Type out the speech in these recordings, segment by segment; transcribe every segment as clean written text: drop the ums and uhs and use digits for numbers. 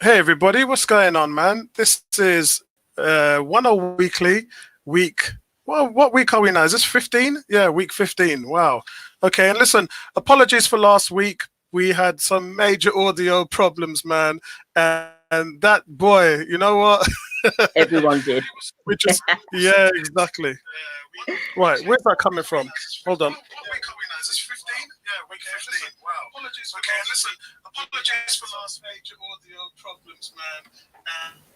Hey everybody, what's going on, man? This is 10 Weekly, week. Well, what week are we now? Is this 15? Yeah, week 15. Wow. Okay, and listen, apologies for last week. We had some major audio problems, man. And that boy, you know what? Everyone did. We just, yeah, exactly. Right, where's that coming from? Hold on. What week are we now? Is this 15? Yeah, week 15. Wow. Apologies. Okay, and listen, apologies for last major audio problems, man.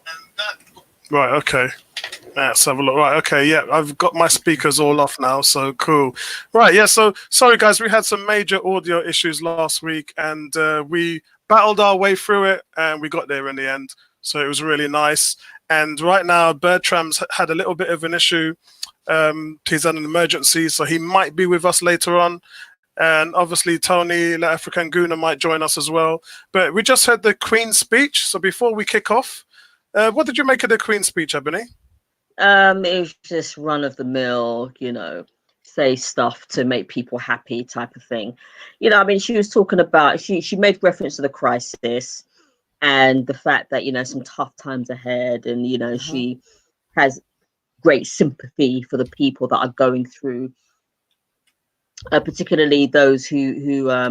And that. Right, okay. Let's have a look. Right, okay, yeah, I've got my speakers all off now, so cool. Right, yeah, so sorry guys, we had some major audio issues last week and we battled our way through it and we got there in the end. So it was really nice. And right now, Bertram's had a little bit of an issue. He's had an emergency, so he might be with us later on. And obviously, Tony, La African Guna, might join us as well. But we just heard the Queen's speech. So before we kick off, what did you make of the Queen's speech, Ebony? It was just run of the mill, say stuff to make people happy type of thing. I mean, she was talking about, she made reference to the crisis and the fact that, some tough times ahead. And, she has great sympathy for the people that are going through, particularly those who are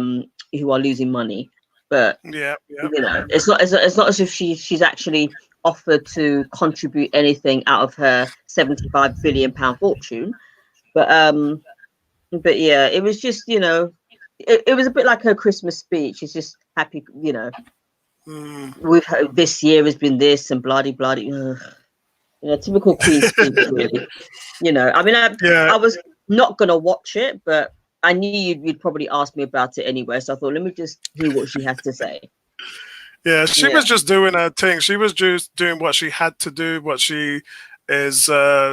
losing money. But it's not as if she's actually offered to contribute anything out of her £75 billion fortune. But yeah, it was just it was a bit like her Christmas speech. It's just happy, We've this year has been this and bloody. Typical Queen speech, really. I mean, I was not gonna watch it, but I knew you'd probably ask me about it anyway, so I thought, let me just hear what she has to say. Yeah, she was just doing her thing. She was just doing what she had to do, what she is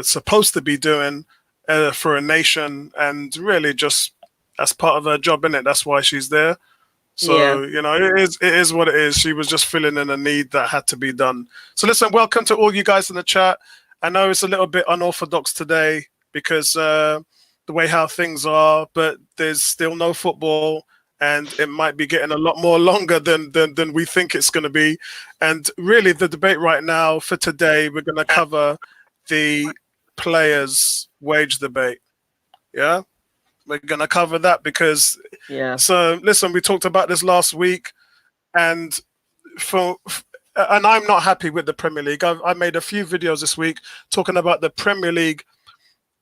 supposed to be doing for a nation, and really just as part of her job, innit? That's why she's there. So, it is what it is. She was just filling in a need that had to be done. So listen, welcome to all you guys in the chat. I know it's a little bit unorthodox today because the way how things are, but there's still no football and it might be getting a lot more longer than we think it's going to be. And really the debate right now for today, we're going to cover the players' wage debate. Yeah? We're going to cover that because, so listen, we talked about this last week and I'm not happy with the Premier League. I made a few videos this week talking about the Premier League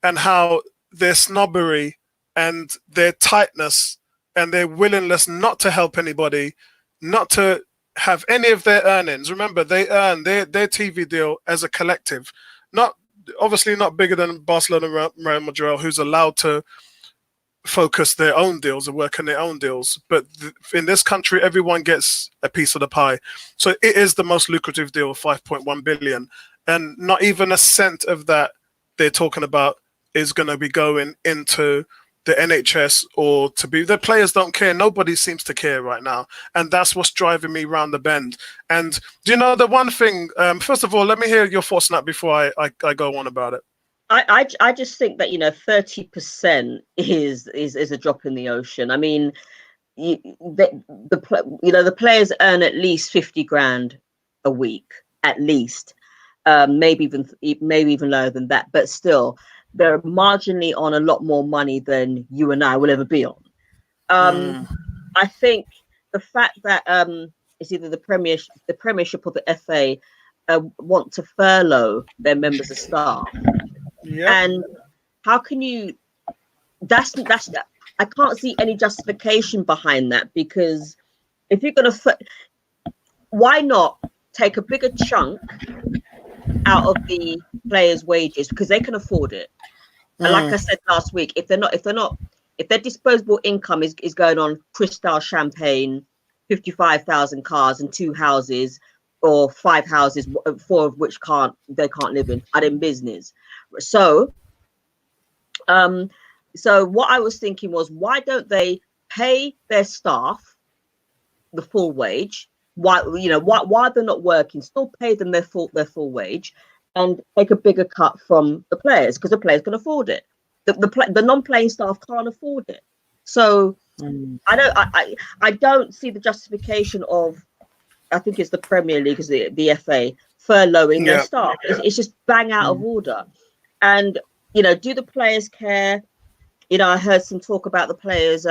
and how their snobbery and their tightness and their willingness not to help anybody, not to have any of their earnings. Remember, they earn their TV deal as a collective, obviously not bigger than Barcelona, Real Madrid, who's allowed to focus their own deals and work on their own deals. But in this country, everyone gets a piece of the pie. So it is the most lucrative deal, 5.1 billion. And not even a cent of that they're talking about is going to be going into the NHS or to be, the players don't care. Nobody seems to care right now. And that's what's driving me round the bend. And do you know the one thing, first of all, let me hear your thoughts on that before I go on about it. I just think that 30% is a drop in the ocean. I mean, the players earn at least 50 grand a week, at least, maybe even lower than that. But still, they're marginally on a lot more money than you and I will ever be on. I think the fact that it's either the Premiership or the FA want to furlough their members of staff. And how can you? That's I can't see any justification behind that, because if you're gonna, why not take a bigger chunk out of the players' wages, because they can afford it. And like I said last week, if their disposable income is going on Cristal champagne, 55,000 cars and 2 houses, or 5 houses, 4 of which they can't live in, are in business. So what I was thinking was, why don't they pay their staff the full wage while they're not working, still pay them their full wage, and take a bigger cut from the players, because the players can afford it. The non-playing staff can't afford it. So I don't see the justification of I think it's the Premier League, is the FA, furloughing their staff. It's just bang out of order. And, you know, do the players care? You know, I heard some talk about the players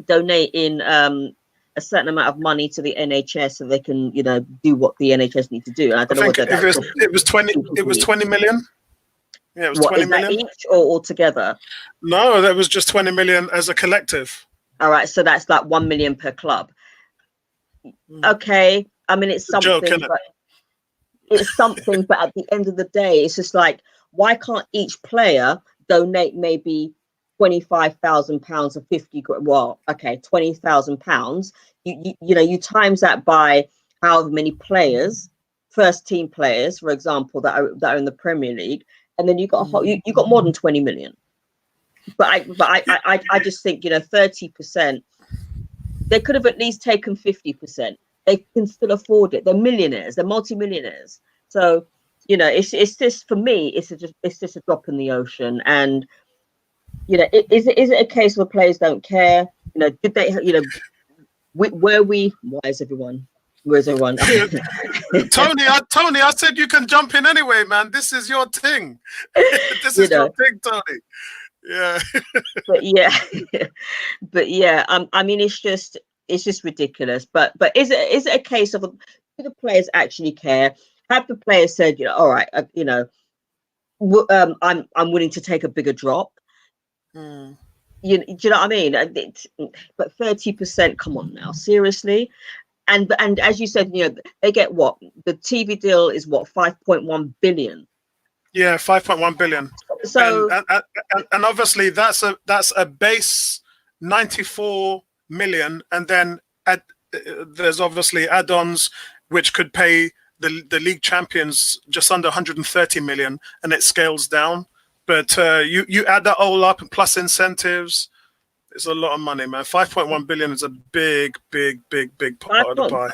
donating a certain amount of money to the NHS so they can, you know, do what the NHS need to do. And I don't know whether it was 20 million. Yeah, it was 20 million each or altogether. No, that was just 20 million as a collective. All right, so that's like 1 million per club. Okay, I mean it's something, but it's something. But at the end of the day, it's just like, why can't each player donate maybe £25,000 or 50? Well, okay, £20,000. You know, you times that by however many players, first team players, for example, that are in the Premier League, and then you got you got more than 20 million. But I just think, you know, 30%. They could have at least taken 50%. They can still afford it. They're millionaires. They're multi-millionaires. So, you know, it's just, for me, it's just a drop in the ocean. And, you know, is it a case where players don't care? You know, did they? You know, where's everyone? Tony, I said you can jump in anyway, man. This is your thing. This is your thing, Tony. Yeah. but yeah, I mean, it's just ridiculous. But is it a case of, do the players actually care? Have the players said, you know, all right, you know, I'm willing to take a bigger drop? Do you know what I mean? But 30%, come on now, seriously. And as you said, you know, they get what? The TV deal is what, 5.1 billion. Yeah, 5.1 billion. So and obviously that's a base 94 million, and then there's obviously add-ons which could pay the league champions just under 130 million, and it scales down. But you add that all up, and plus incentives, it's a lot of money, man. 5.1 billion is a big part of the pie.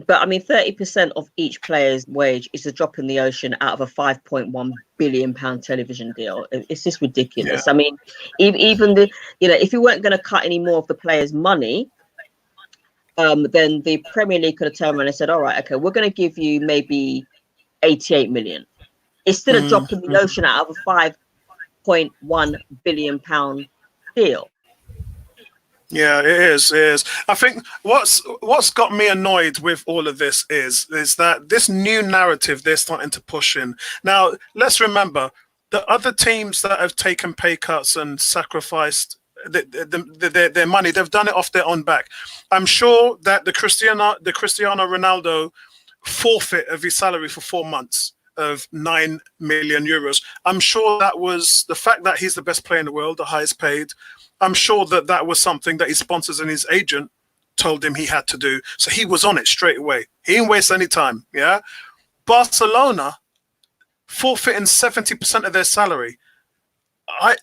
But I mean, 30% of each player's wage is a drop in the ocean out of a £5.1 billion television deal. It's just ridiculous. Yeah. I mean, even you know, if you weren't going to cut any more of the players' money, then the Premier League could have turned around and said, all right, okay, we're going to give you maybe 88 million. It's still a drop in the ocean out of a £5.1 billion deal. Yeah, it is. I think what's got me annoyed with all of this is that this new narrative they're starting to push in. Now, let's remember, the other teams that have taken pay cuts and sacrificed their money, they've done it off their own back. I'm sure that the Cristiano Ronaldo forfeit of his salary for 4 months of 9 million euros. I'm sure that was the fact that he's the best player in the world, the highest paid. I'm sure that was something that his sponsors and his agent told him he had to do. So he was on it straight away. He didn't waste any time. Yeah. Barcelona forfeiting 70% of their salary.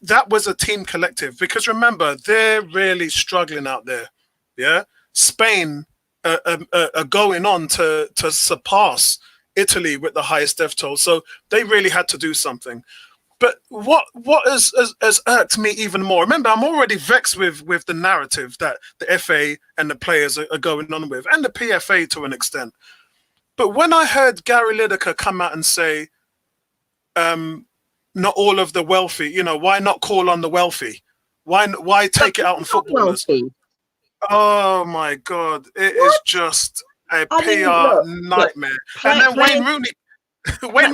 That was a team collective, because remember, they're really struggling out there. Yeah. Spain are going on to surpass Italy with the highest death toll. So they really had to do something. But what has irked me even more, remember, I'm already vexed with the narrative that the FA and the players are going on with, and the PFA to an extent. But when I heard Gary Lineker come out and say, not all of the wealthy, you know, why not call on the wealthy? Why take it out on footballers? Wealthy. Oh my God, it is just a PR nightmare. And then Wayne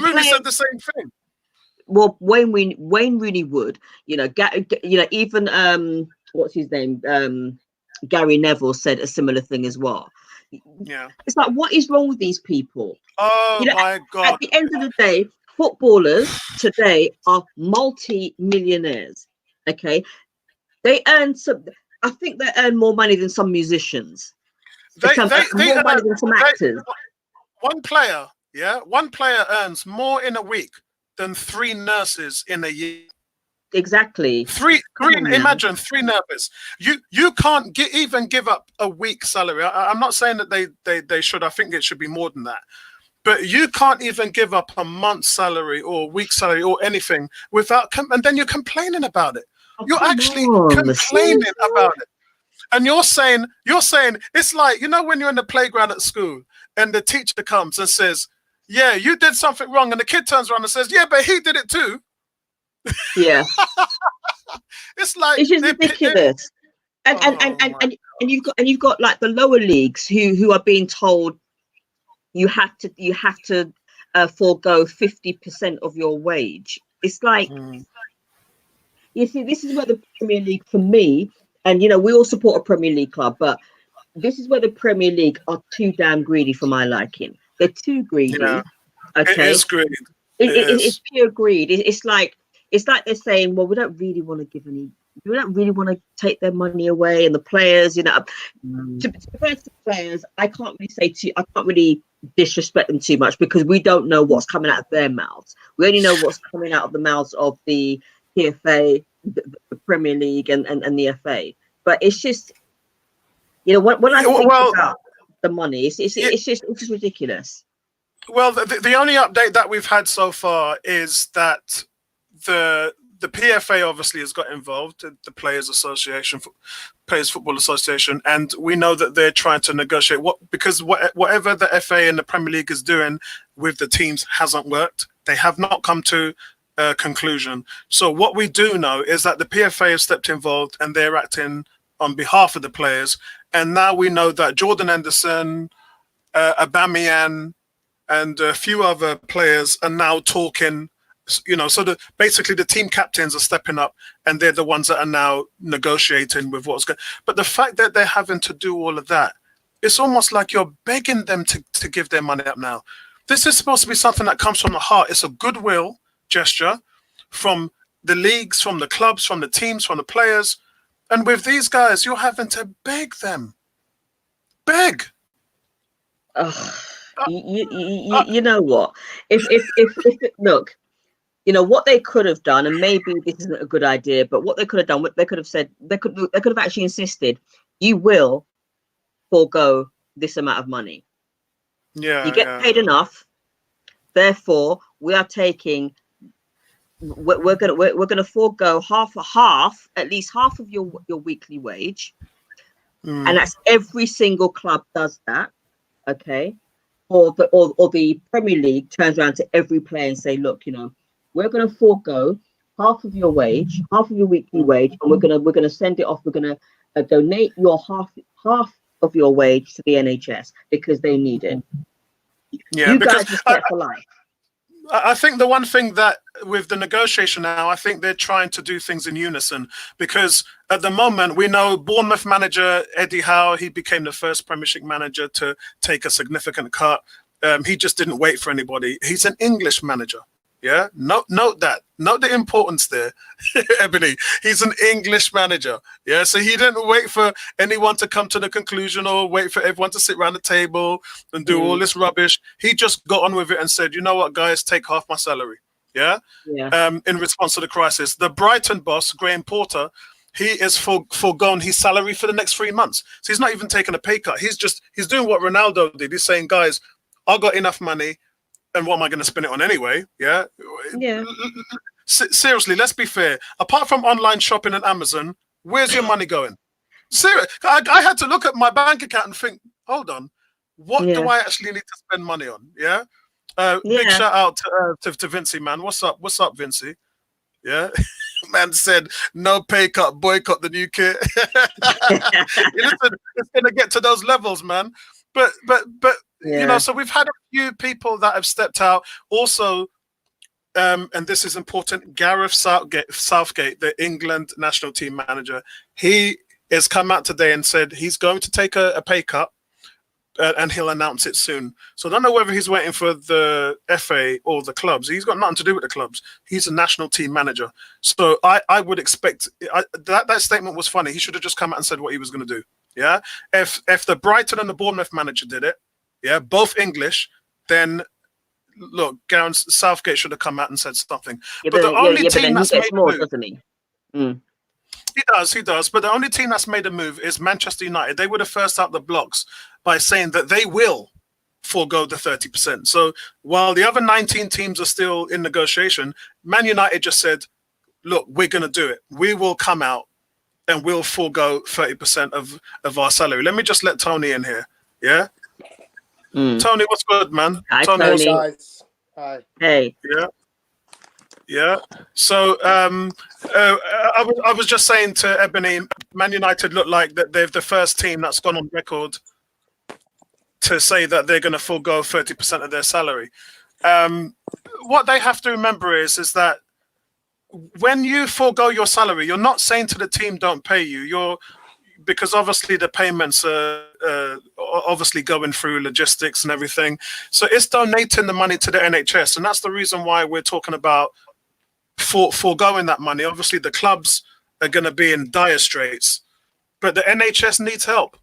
Rooney said the same thing. Well, Wayne Rooney would, you know, even what's his name, Gary Neville said a similar thing as well. Yeah, it's like, what is wrong with these people? Oh, you know, my God! At the end of the day, footballers today are multi-millionaires. Okay, they earn some. I think they earn more money than some musicians. They more money than some actors. One player earns more in a week than 3 nurses in a year. Exactly. Imagine 3 nurses. You can't even give up a week's salary. I'm not saying that they should. I think it should be more than that. But you can't even give up a month's salary or a week's salary or anything without, and then you're complaining about it. You're actually complaining about it. And you're saying it's like, when you're in the playground at school and the teacher comes and says, "Yeah, you did something wrong," and the kid turns around and says, "Yeah, but he did it too." Yeah, It's like it's just ridiculous. And and and oh and my, and, and you've got like the lower leagues who are being told you have to forego 50% of your wage. It's like, mm, you see, this is where the Premier League, for me, and we all support a Premier League club, but this is where the Premier League are too damn greedy for my liking. They're too yeah, greedy. it Okay, is great. It it's is. pure greed. It's like they're saying, well, we don't really want to give any. We don't really want to take their money away, and the players, Mm, to be fair to the players, I can't really disrespect them too much because we don't know what's coming out of their mouths. We only know what's coming out of the mouths of the PFA, the Premier League, and the FA. But it's just, when I think well, about the money, it's yeah, just ridiculous. well, the only update that we've had so far is that the PFA obviously has got involved, the Players Football Association, and we know that they're trying to negotiate because whatever the FA and the Premier League is doing with the teams hasn't worked. They have not come to a conclusion. So what we do know is that the PFA have stepped involved and they're acting on behalf of the players. And now we know that Jordan Henderson, Aubameyang, and a few other players are now talking. So basically the team captains are stepping up and they're the ones that are now negotiating with what's going. But the fact that they're having to do all of that, it's almost like you're begging them to give their money up now. This is supposed to be something that comes from the heart. It's a goodwill gesture from the leagues, from the clubs, from the teams, from the players. And with these guys, you're having to beg them. Beg. Ugh. Uh, You know what? Look, what they could have done, and maybe this isn't a good idea, but what they could have done, what they could have said, they could have actually insisted, you will forego this amount of money. You yeah, get yeah. paid enough, therefore we are taking. We're gonna forego at least half of your weekly wage, and Mm, that's every single club does that. Okay, or the Premier League turns around to every player and say, look, we're going to forego half of your wage, half of your weekly wage, and we're gonna send it off. We're going to donate your half of your wage to the NHS because they need it. yeah, You because guys are set for life. I think the one thing that with the negotiation now, I think they're trying to do things in unison because at the moment we know Bournemouth manager Eddie Howe, he became the first Premiership manager to take a significant cut. He just didn't wait for anybody. He's an English manager. Yeah, note that. Note the importance there, Ebony. He's an English manager. Yeah, so he didn't wait for anyone to come to the conclusion or wait for everyone to sit around the table and do all this rubbish. He just got on with it and said, "You know what, guys, take half my salary." Yeah. Yeah. In response to the crisis, the Brighton boss, Graham Porter, he is foregone his salary for the next 3 months. So he's not even taking a pay cut. He's doing what Ronaldo did. He's saying, "Guys, I got enough money. And what am I going to spend it on anyway?" Yeah. Yeah. Seriously, let's be fair. Apart from online shopping and Amazon, where's your money going? Seriously, I had to look at my bank account and think, hold on, what do Yeah. I actually need to spend money on? Yeah. Big Yeah. shout out to Vincey, man. What's up? What's up, Vincey? Yeah. Man said, no pay cut, boycott the new kit. Listen, it's going to get to those levels, man. But Yeah. so we've had a few people that have stepped out. Also, and this is important, Gareth Southgate, the England national team manager, he has come out today and said he's going to take a pay cut and he'll announce it soon. So I don't know whether he's waiting for the FA or the clubs. He's got nothing to do with the clubs. He's a national team manager. So I would expect that statement was funny. He should have just come out and said what he was going to do. Yeah. If the Brighton and the Bournemouth manager did it, yeah, both English, then look, Gareth Southgate should have come out and said something. Yeah, but the only but team then he that's gets made more, a move, doesn't he? Mm. he does. But the only team that's made a move is Manchester United. They were the first out the blocks by saying that they will forego the 30%. So while the other 19 teams are still in negotiation, Man United just said, look, we're going to do it. We will come out and we'll forego 30% of our salary. Let me just let Tony in here. Yeah. Tony, what's good, man? Hi, Tony, what's Tony. good? Guys, hi. Hey. Yeah. Yeah. So I was just saying to Ebony, Man United look like that they're the first team that's gone on record to say that they're going to forego 30% of their salary. What they have to remember is that when you forego your salary, you're not saying to the team don't pay you. Because obviously the payments are obviously going through logistics and everything. So it's donating the money to the NHS, and that's the reason why we're talking about foregoing that money. Obviously the clubs are going to be in dire straits, but the NHS needs help.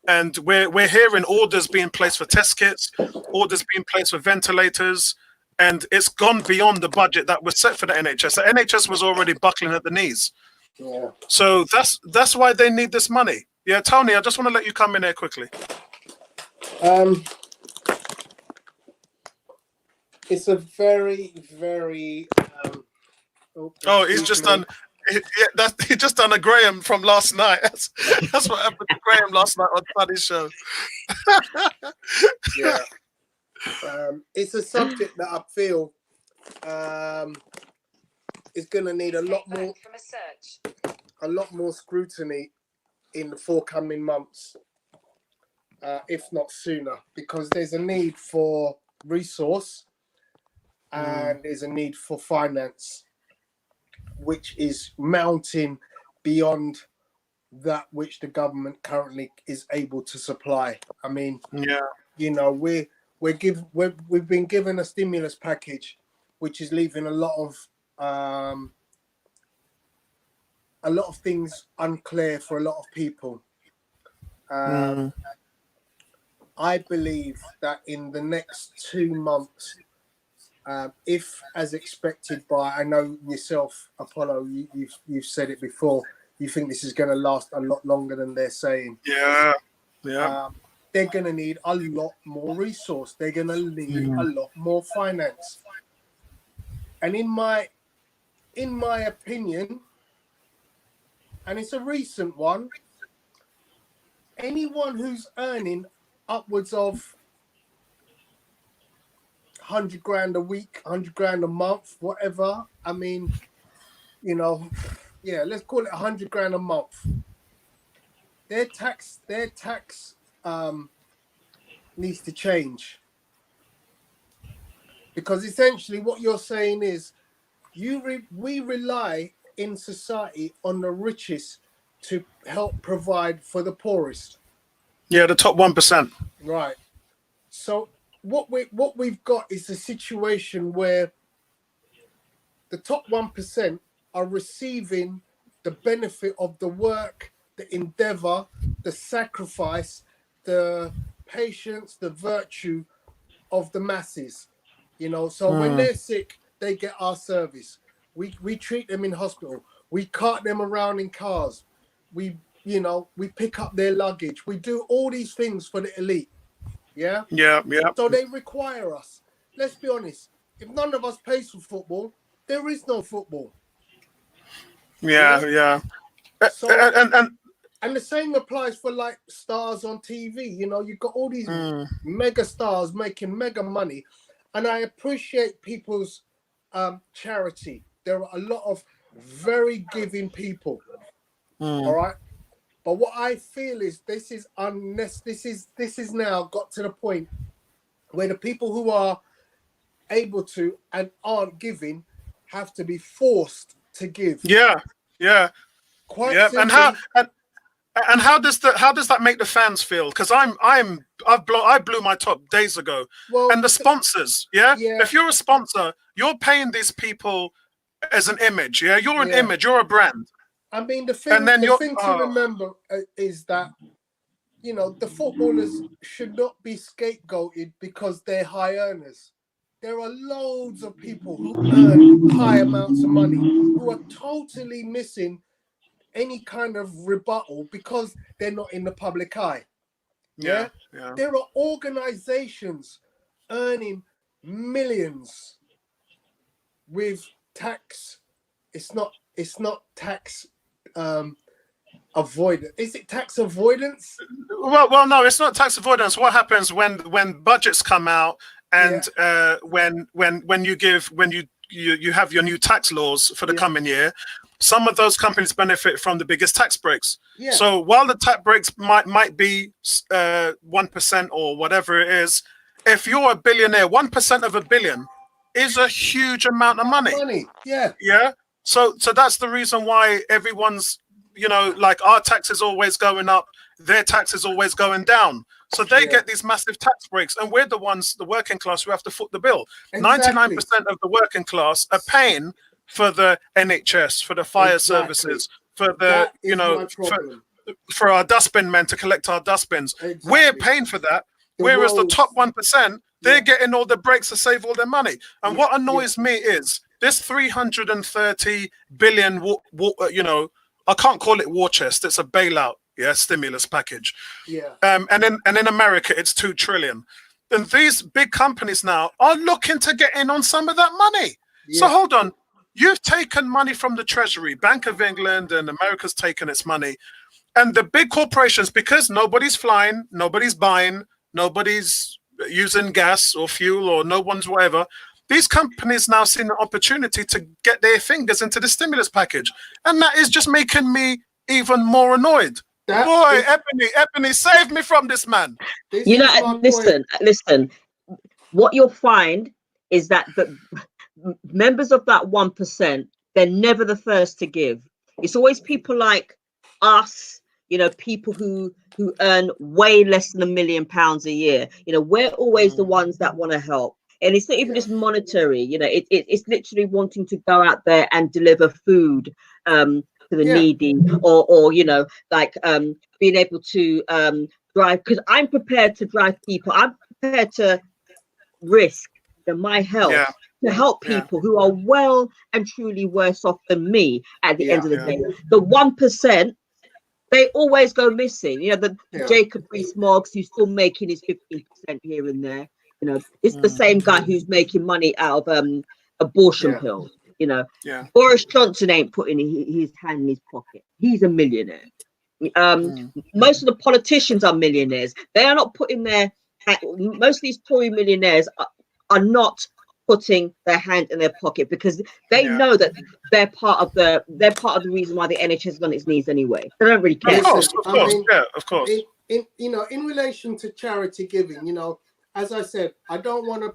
And we're hearing orders being placed for test kits, orders being placed for ventilators, and it's gone beyond the budget that was set for the NHS. The NHS was already buckling at the knees. Yeah. So that's why they need this money. Yeah, Tony, I just want to let you come in here quickly. It's a very, very. He's just done. He just done a Graham from last night. That's what happened to Graham last night on Paddy's show. Yeah. It's a subject that I feel is going to need a lot more scrutiny in the forthcoming months, if not sooner, because there's a need for resource and there's a need for finance, which is mounting beyond that which the government currently is able to supply. I mean, you know, we've been given a stimulus package, which is leaving a lot of things unclear for a lot of people. I believe that in the next 2 months, if as expected by, I know yourself, Apollo, you've said it before, you think this is going to last a lot longer than they're saying. Yeah. They're going to need a lot more resource. They're going to need a lot more finance. And in my opinion, and it's a recent one, anyone who's earning upwards of 100 grand a week, 100 grand a month, whatever. I mean, you know, yeah, let's call it 100 grand a month. Their tax needs to change, because essentially what you're saying is we rely in society on the richest to help provide for the poorest. Yeah, the top 1%. Right. So what we've got is a situation where the top 1% are receiving the benefit of the work, the endeavor, the sacrifice, the patience, the virtue of the masses. You know, so when they're sick, they get our service. We treat them in hospital. We cart them around in cars. We pick up their luggage. We do all these things for the elite. Yeah? Yeah. So they require us. Let's be honest. If none of us pays for football, there is no football. Yeah. So, and the same applies for like stars on TV. You know, you've got all these mega stars making mega money. And I appreciate people's charity. There are a lot of very giving people. All right. But what I feel is this is now got to the point where the people who are able to and aren't giving have to be forced to give. Yeah. Quite simply. And how does that make the fans feel? Because I blew my top days ago. Well, and the sponsors, if you're a sponsor, you're paying these people as an image. Yeah, you're an image, you're a brand. I mean, the thing to remember is that, you know, the footballers should not be scapegoated because they're high earners. There are loads of people who earn high amounts of money who are totally missing any kind of rebuttal because they're not in the public eye. Yeah. There are organizations earning millions with tax. It's not tax avoidance. Is it tax avoidance? Well, no, it's not tax avoidance. What happens when budgets come out and when you have your new tax laws for the coming year, some of those companies benefit from the biggest tax breaks. Yeah. So while the tax breaks might be 1% or whatever it is, if you're a billionaire, 1% of $1 billion is a huge amount of money. Yeah. Yeah. So that's the reason why everyone's, like our tax is always going up, their tax is always going down. So they get these massive tax breaks, and we're the ones, the working class, who have to foot the bill. Exactly. 99% of the working class are paying for the NHS, for the fire services, for the, for our dustbin men to collect our dustbins. Exactly. We're paying for that. Whereas the top 1%, they're getting all the breaks to save all their money. And what annoys me is this 330 billion, I can't call it war chest. It's a bailout, stimulus package. Yeah. And in America, it's 2 trillion. And these big companies now are looking to get in on some of that money. Yeah. So hold on. You've taken money from the Treasury, Bank of England, and America's taken its money. And the big corporations, because nobody's flying, nobody's buying, nobody's using gas or fuel, or no one's whatever, these companies now see an opportunity to get their fingers into the stimulus package. And that is just making me even more annoyed. Ebony, save me from this man. Listen, what you'll find is that the members of that 1%, they're never the first to give. It's always people like us, people who earn way less than £1 million a year. We're always the ones that want to help. And it's not even just monetary, it's literally wanting to go out there and deliver food to the needy, or being able to drive, because I'm prepared to drive people. I'm prepared to risk my health to help people who are well and truly worse off than me at the end of the day. The 1%, they always go missing. The Jacob Rees-Mogg, who's still making his 15% here and there. It's the same guy who's making money out of abortion pills. Boris Johnson ain't putting his hand in his pocket. He's a millionaire. Most of the politicians are millionaires. They are not putting most of these Tory millionaires are not putting their hand in their pocket, because they know that they're part of the reason why the NHS is on its knees anyway. They don't really care. Of course. In relation to charity giving, as I said, I don't want to,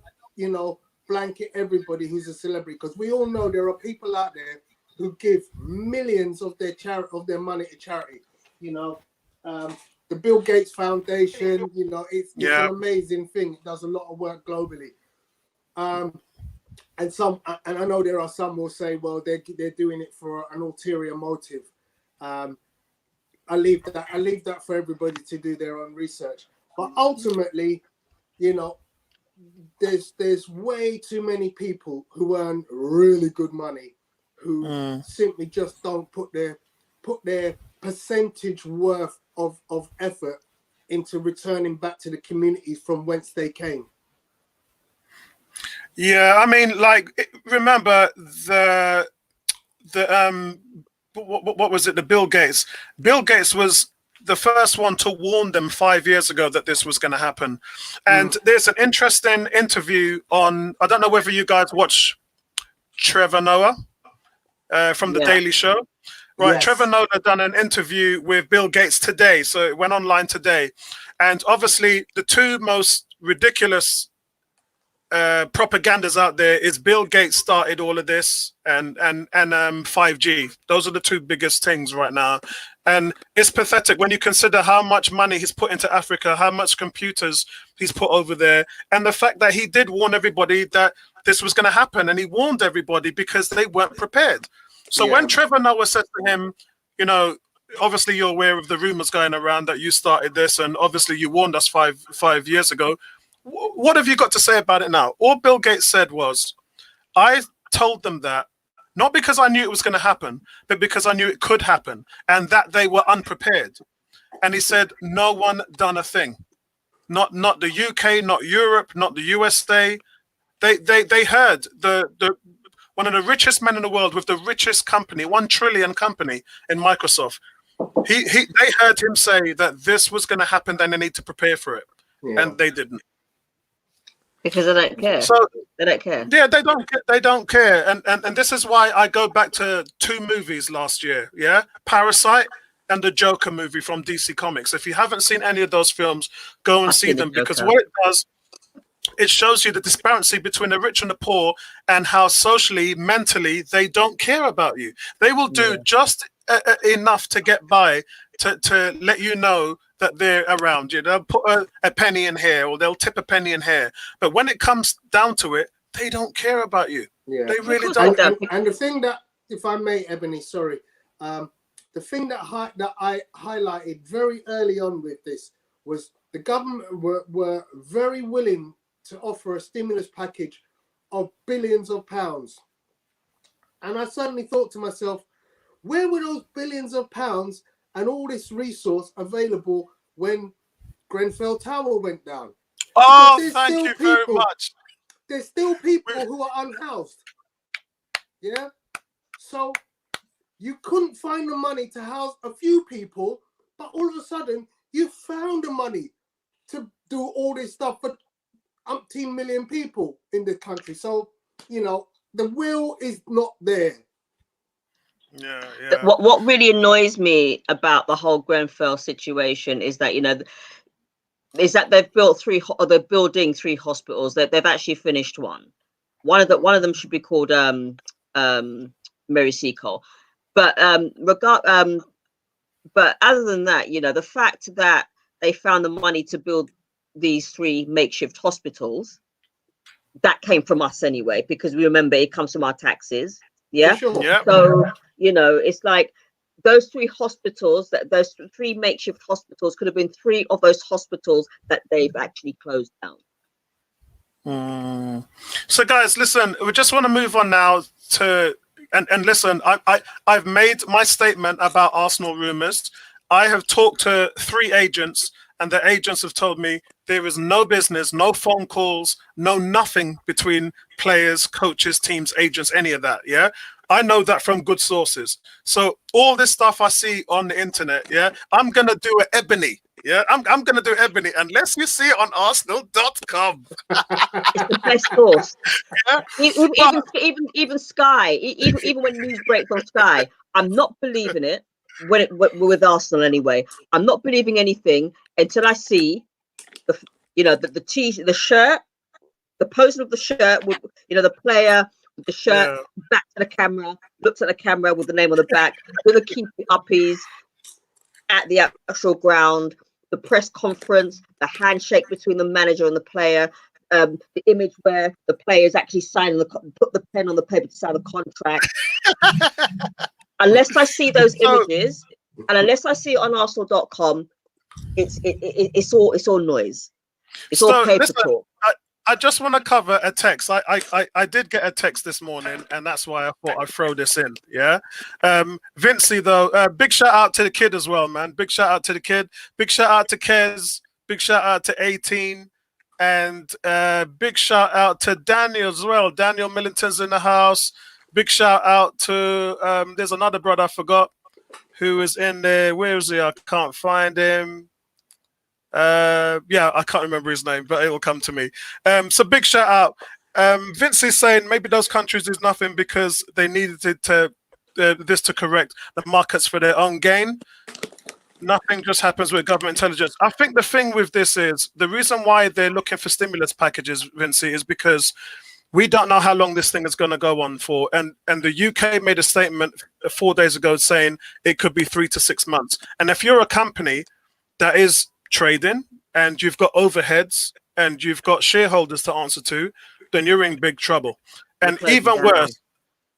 blanket everybody who's a celebrity, because we all know there are people out there who give millions of their money to charity. The Bill Gates Foundation, it's an amazing thing. It does a lot of work globally. And I know there are some who will say, well, they're doing it for an ulterior motive. I leave that for everybody to do their own research. But ultimately, there's way too many people who earn really good money who simply just don't put their percentage worth of effort into returning back to the communities from whence they came. Yeah, I mean, remember what was it? The Bill Gates. Bill Gates was the first one to warn them 5 years ago that this was going to happen. And there's an interesting interview on, I don't know whether you guys watch Trevor Noah from The Daily Show. Right, yes. Trevor Noah done an interview with Bill Gates today. So it went online today. And obviously the two most ridiculous propagandas out there is Bill Gates started all of this and 5G. Those are the two biggest things right now. And it's pathetic when you consider how much money he's put into Africa, how much computers he's put over there, and the fact that he did warn everybody that this was going to happen, and he warned everybody because they weren't prepared. So when Trevor Noah said to him, obviously you're aware of the rumors going around that you started this, and obviously you warned us five years ago. What have you got to say about it now? All Bill Gates said was, I told them that not because I knew it was going to happen, but because I knew it could happen and that they were unprepared. And he said, no one done a thing. Not the UK, not Europe, not the USA. They heard the one of the richest men in the world with the richest company, 1 trillion company in Microsoft. They heard him say that this was going to happen, then they need to prepare for it, and they didn't. Because they don't care. So they don't care. Yeah, they don't care, and this is why I go back to 2 movies last year. Yeah, Parasite and the Joker movie from DC Comics. If you haven't seen any of those films, go and see them, because what it does, it shows you the disparity between the rich and the poor, and how socially, mentally, they don't care about you. They will do just enough to get by, to let you know that they're around you. They'll put a penny in here, or they'll tip a penny in here. But when it comes down to it, they don't care about you. Yeah. They really don't. And the thing that, if I may, Ebony, sorry, the thing that I highlighted very early on with this was the government were very willing to offer a stimulus package of billions of pounds. And I suddenly thought to myself, where were those billions of pounds and all this resource available when Grenfell Tower went down? Oh, thank you very much. There's still people who are unhoused. Yeah? So you couldn't find the money to house a few people, but all of a sudden you found the money to do all this stuff for umpteen million people in the country. So, you know, the will is not there. Yeah. What really annoys me about the whole Grenfell situation is that, you know, they've built they're building 3 hospitals. They've actually finished one. One of them should be called Mary Seacole. But but other than that, you know, the fact that they found the money to build these 3 makeshift hospitals, that came from us anyway, because we remember it comes from our taxes. Yeah. Sure. Yep. So, you know, it's like those 3 hospitals, those 3 makeshift hospitals could have been 3 of those hospitals that they've actually closed down. So guys, listen, we just want to move on now to, and listen, I've made my statement about Arsenal rumours. I have talked to 3 agents, and the agents have told me there is no business, no phone calls, no nothing between players, coaches, teams, agents, any of that. Yeah, I know that from good sources. So all this stuff I see on the internet, yeah, I'm gonna do an Ebony. Yeah, I'm gonna do Ebony unless you see it on Arsenal.com. It's the best source. Yeah? Even Sky, even when news breaks on Sky, I'm not believing it. With Arsenal anyway, I'm not believing anything until I see the shirt, the posing of the shirt with, you know, the player with the shirt back to the camera, looks at the camera with the name on the back, with the keep uppies at the actual ground, the press conference, the handshake between the manager and the player, the image where the player is actually signing put the pen on the paper to sign the contract. Unless I see those images, and unless I see it on Arsenal.com, it's all noise. It's all paper talk. I just want to cover a text. I did get a text this morning, and that's why I thought I'd throw this in. Yeah, Vincey though, big shout out to the kid as well, man. Big shout out to the kid. Big shout out to Kez. Big shout out to 18, and big shout out to Daniel as well. Daniel Millington's in the house. Big shout out to there's another brother I forgot who is in there. Where is he? I can't find him. Yeah, I can't remember his name, but it will come to me. So big shout out. Vince is saying maybe those countries is nothing because they needed it to this to correct the markets for their own gain. Nothing just happens with government intelligence. I think the thing with this is the reason why they're looking for stimulus packages, Vince, is because we don't know how long this thing is going to go on for. And the UK made a statement 4 days ago saying it could be 3 to 6 months. And if you're a company that is trading and you've got overheads and you've got shareholders to answer to, then you're in big trouble. And even worse,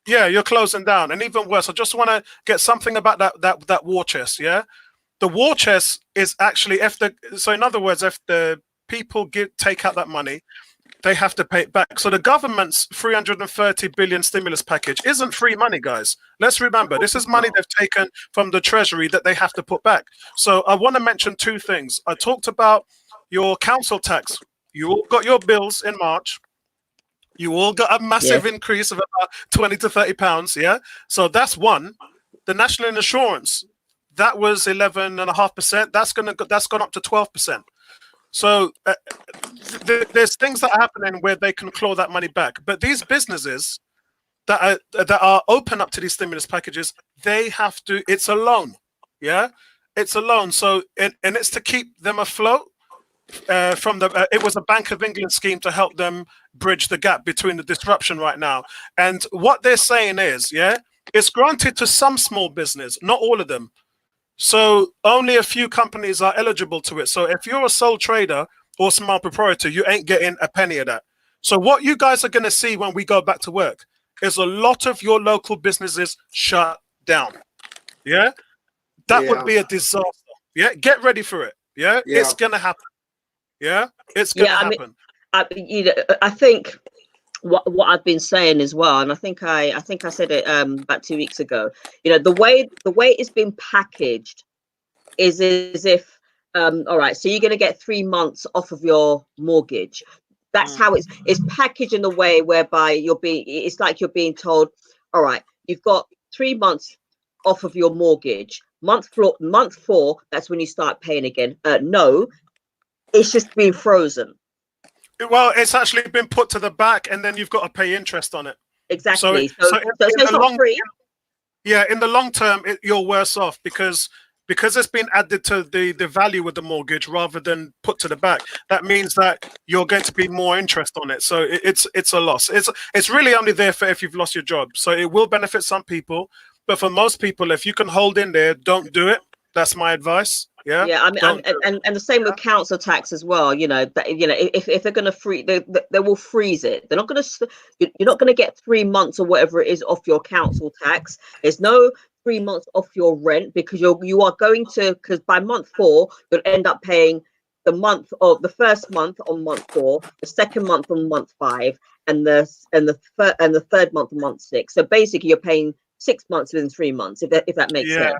you're closing down. And even worse, I just want to get something about that war chest, yeah? The war chest is actually, so in other words, if the people take out that money, they have to pay it back. So the government's 330 billion stimulus package isn't free money, guys. Let's remember, this is money they've taken from the treasury that they have to put back. So I want to mention 2 things. I talked about your council tax. You all got your bills in March. You all got a massive increase of about 20 to 30 pounds. Yeah. So that's one. The national insurance, that was 11.5%. That's gone up to 12%. So there's things that are happening where they can claw that money back. But these businesses that are open up to these stimulus packages, they have to. It's a loan, yeah, it's a loan. So and it's to keep them afloat. From the it was a Bank of England scheme to help them bridge the gap between the disruption right now. And what they're saying is, yeah, it's granted to some small business, not all of them. So only a few companies are eligible to it. So if you're a sole trader or small proprietor, you ain't getting a penny of that. So what you guys are going to see when we go back to work is a lot of your local businesses shut down. Yeah, that would be a disaster. Yeah, get ready for it. Yeah, it's going to happen. Yeah, it's going to happen. I think what I've been saying as well, and I think I said it about 2 weeks ago. The way it's been packaged is as if all right, so you're going to get 3 months off of your mortgage. That's how it's packaged in a way whereby it's like you're being told, all right, you've got 3 months off of your mortgage. Month 4, that's when you start paying again. No, it's just been frozen. Well, it's actually been put to the back, and then you've got to pay interest on it. Exactly. So it's not free. Yeah, in the long term, you're worse off because it's been added to the value of the mortgage rather than put to the back. That means that you're going to be more interest on it. So it's a loss. It's really only there for if you've lost your job. So it will benefit some people, but for most people, if you can hold in there, don't do it. That's my advice. Yeah. I mean, and the same with council tax as well. If they're going to freeze, they will freeze it. They're not going to. You're not going to get 3 months or whatever it is off your council tax. There's no 3 months off your rent because you are going to, because by month 4 you'll end up paying the first month on month 4, the second month on month 5, and the third month on month 6. So basically, you're paying 6 months within 3 months. If that makes sense.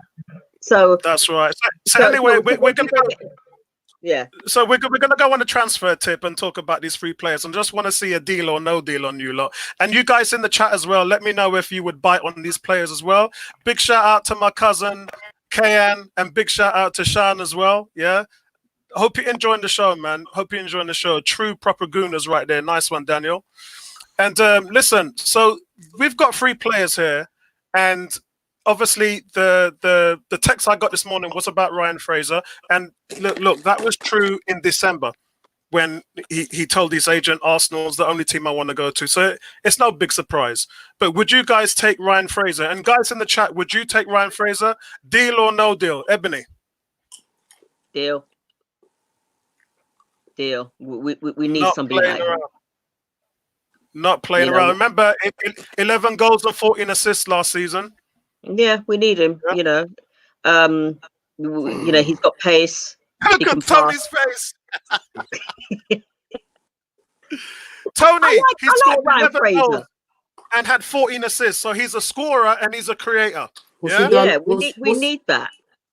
So that's right. So anyway, we're going to go. Yeah. So we're going to go on a transfer tip and talk about these 3 players, and just want to see a deal or no deal on you lot. And you guys in the chat as well, let me know if you would bite on these players as well. Big shout out to my cousin Kayan, and big shout out to Sean as well. Yeah. Hope you're enjoying the show, man. Hope you're enjoying the show. True proper gooners right there. Nice one, Daniel. And listen, so we've got 3 players here, and obviously the text I got this morning was about Ryan Fraser, and look, that was true in December when he told his agent Arsenal's the only team I want to go to. So it's no big surprise. But would you guys take Ryan Fraser? And guys in the chat, would you take Ryan Fraser? Deal or no deal? Ebony? Deal. We need somebody like him. Not playing around. Remember, 11 goals and 14 assists last season. Yeah, we need him. Yeah. He's got pace. Look at Tony's face. Tony, he scored 11 goals and had 14 assists. So he's a scorer and he's a creator. We need that.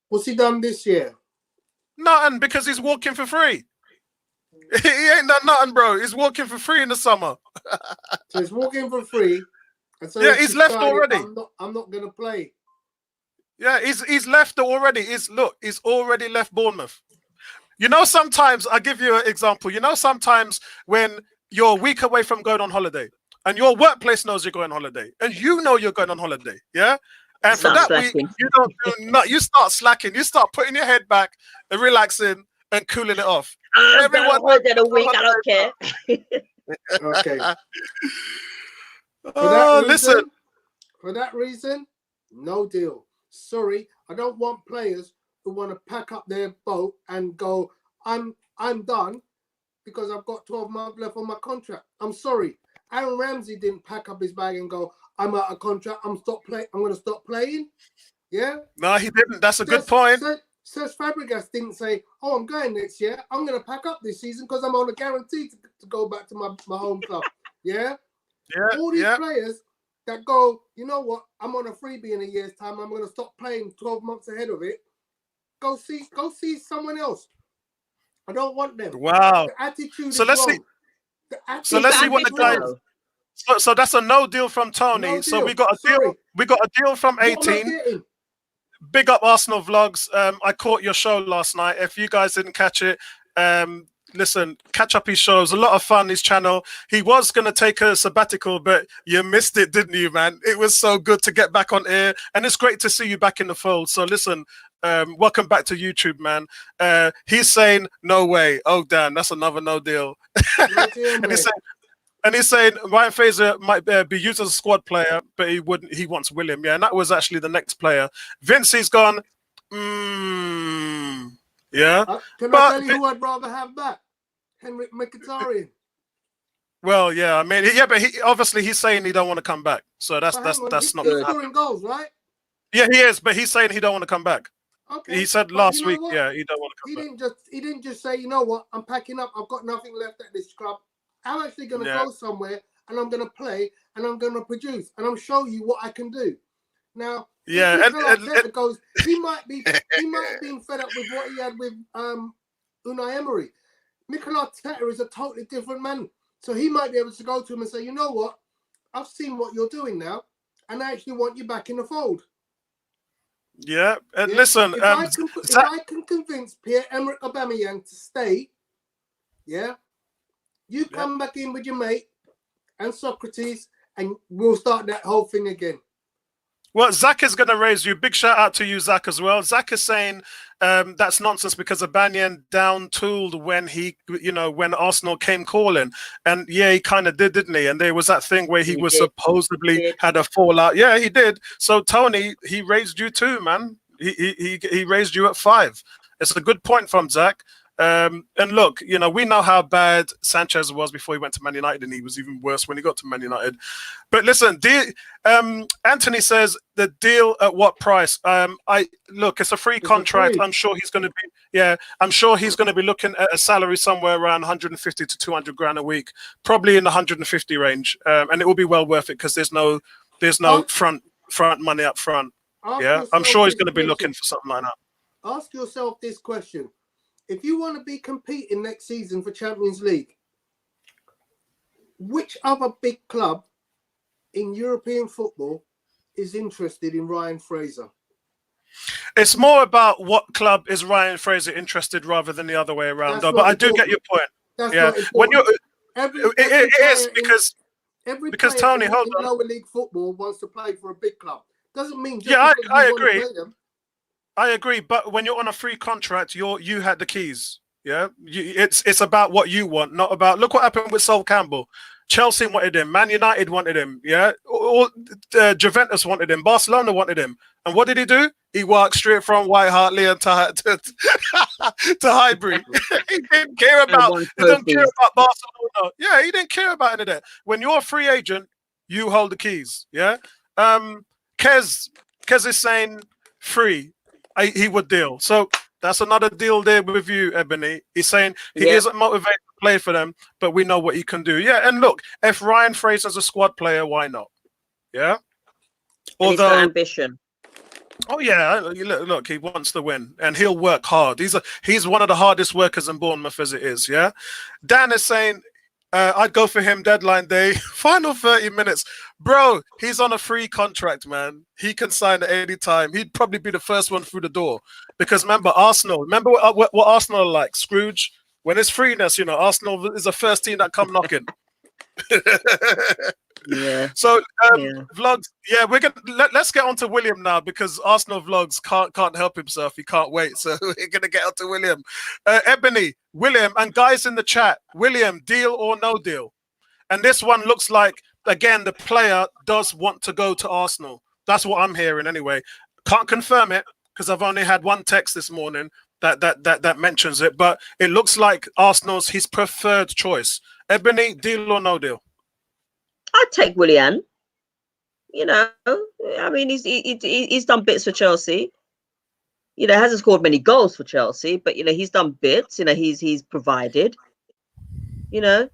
What's he done this year? Nothing, because he's walking for free. He ain't done nothing, bro. He's walking for free in the summer. So he's walking for free. And so he's left already. I'm not going to play. Yeah, he's left already. He's already left Bournemouth. Sometimes, I'll give you an example. Sometimes when you're a week away from going on holiday and your workplace knows you're going on holiday and you know you're going on holiday, yeah? And for that week, you don't do nothing. You start slacking. You start putting your head back and relaxing and cooling it off. Everyone more than a week. I don't care. Okay. For that reason, no deal. Sorry, I don't want players who want to pack up their boat and go, I'm done because I've got 12 months left on my contract. I'm sorry. Aaron Ramsey didn't pack up his bag and go, I'm out of contract. I'm going to stop playing. Yeah? No, he didn't. That's a good point. Serge Fabregas didn't say, oh, I'm going next year. I'm going to pack up this season because I'm on a guarantee to go back to my home club. Yeah? All these players that go, you know what? I'm on a freebie in a year's time. I'm going to stop playing 12 months ahead of it. Go see someone else. I don't want them. Wow. The attitude so is let's wrong. See. So let's see what the guys. So that's a no deal from Tony. No deal. So we got a deal. We got a deal from 18. big up Arsenal Vlogs. I caught your show last night. If you guys didn't catch it, listen, catch up his show. It was a lot of fun, his channel. He was going to take a sabbatical, but you missed it, didn't you, man? It was so good to get back on air, and it's great to see you back in the fold. So listen, welcome back to YouTube, man. He's saying, no way. Oh, damn, that's another no deal. And he's saying Ryan Fraser might be used as a squad player, but he wouldn't. He wants William, yeah, and that was actually the next player. Vincey's gone. Yeah. Can I tell you who I'd rather have back? Henrik Mkhitaryan. Well, yeah, I mean, yeah, but obviously he's saying he don't want to come back. So that's not good. He's scoring goals, right? Yeah, he is, but he's saying he don't want to come back. Okay. He said last week, yeah, he don't want to come back. He didn't just say, you know what, I'm packing up. I've got nothing left at this club. I'm actually going to go somewhere and I'm going to play and I'm going to produce and I'm show you what I can do. Now, yeah, and goes, he might have been fed up with what he had with Unai Emery. Mikel Arteta is a totally different man, so he might be able to go to him and say, you know what, I've seen what you're doing now, and I actually want you back in the fold. Yeah, and listen, if I can convince Pierre-Emerick Aubameyang to stay, yeah. You come back in with your mate and Socrates, and we'll start that whole thing again. Well, Zach is going to raise you. Big shout out to you, Zach, as well. Zach is saying that's nonsense because Aubameyang down-tooled when when Arsenal came calling. And yeah, he kind of did, didn't he? And there was that thing where he was supposedly had a fallout. Yeah, he did. So Tony, he raised you too, man. He raised you at 5. It's a good point from Zach. And look, we know how bad Sanchez was before he went to Man United, and he was even worse when he got to Man United. But listen, Anthony says the deal at what price? It's a free contract. I'm sure he's going to be. I'm sure he's going to be looking at a salary somewhere around 150 to 200 grand a week, probably in the 150 range, and it will be well worth it because there's no front money up front. I'm sure he's going to be looking for something like that. Ask yourself this question. If you want to be competing next season for Champions League, which other big club in European football is interested in Ryan Fraser? It's more about what club is Ryan Fraser interested rather than the other way around. But I do get your point. That's not important. It is because Tony, hold on. Lower league football wants to play for a big club. Doesn't mean I agree. I agree, but when you're on a free contract, you had the keys. Yeah, it's about what you want, not about. Look what happened with Sol Campbell. Chelsea wanted him, Man United wanted him. Yeah, Juventus wanted him, Barcelona wanted him, and what did he do? He walked straight from White Hart Lane to Highbury. He didn't care about. Barcelona. Yeah, he didn't care about any of that. When you're a free agent, you hold the keys. Yeah. Kez is saying free. He would deal. So that's another deal there with you, Ebony. He's saying he isn't motivated to play for them, but we know what he can do. Yeah, and look, if Ryan Fraser's a squad player, why not? Yeah. Although he's got ambition. Oh yeah, look, he wants to win, and he'll work hard. He's one of the hardest workers in Bournemouth as it is. Yeah. Dan is saying I'd go for him deadline day, final 30 minutes. Bro, he's on a free contract, man. He can sign at any time. He'd probably be the first one through the door. Because remember what Arsenal are like, Scrooge? When it's freeness, Arsenal is the first team that come knocking. Yeah. So vlogs, we're gonna let's get on to William now because Arsenal vlogs can't help himself. He can't wait. So we're gonna get on to William. Ebony, William, and guys in the chat, William, deal or no deal? And this one looks like again the player does want to go to Arsenal. That's what I'm hearing anyway. Can't confirm it because I've only had one text this morning that mentions it, but it looks like Arsenal's his preferred choice. Ebony, deal or no deal? I'd take Willian. I mean, he's done bits for Chelsea. Hasn't scored many goals for Chelsea, but he's done bits. He's provided. Bit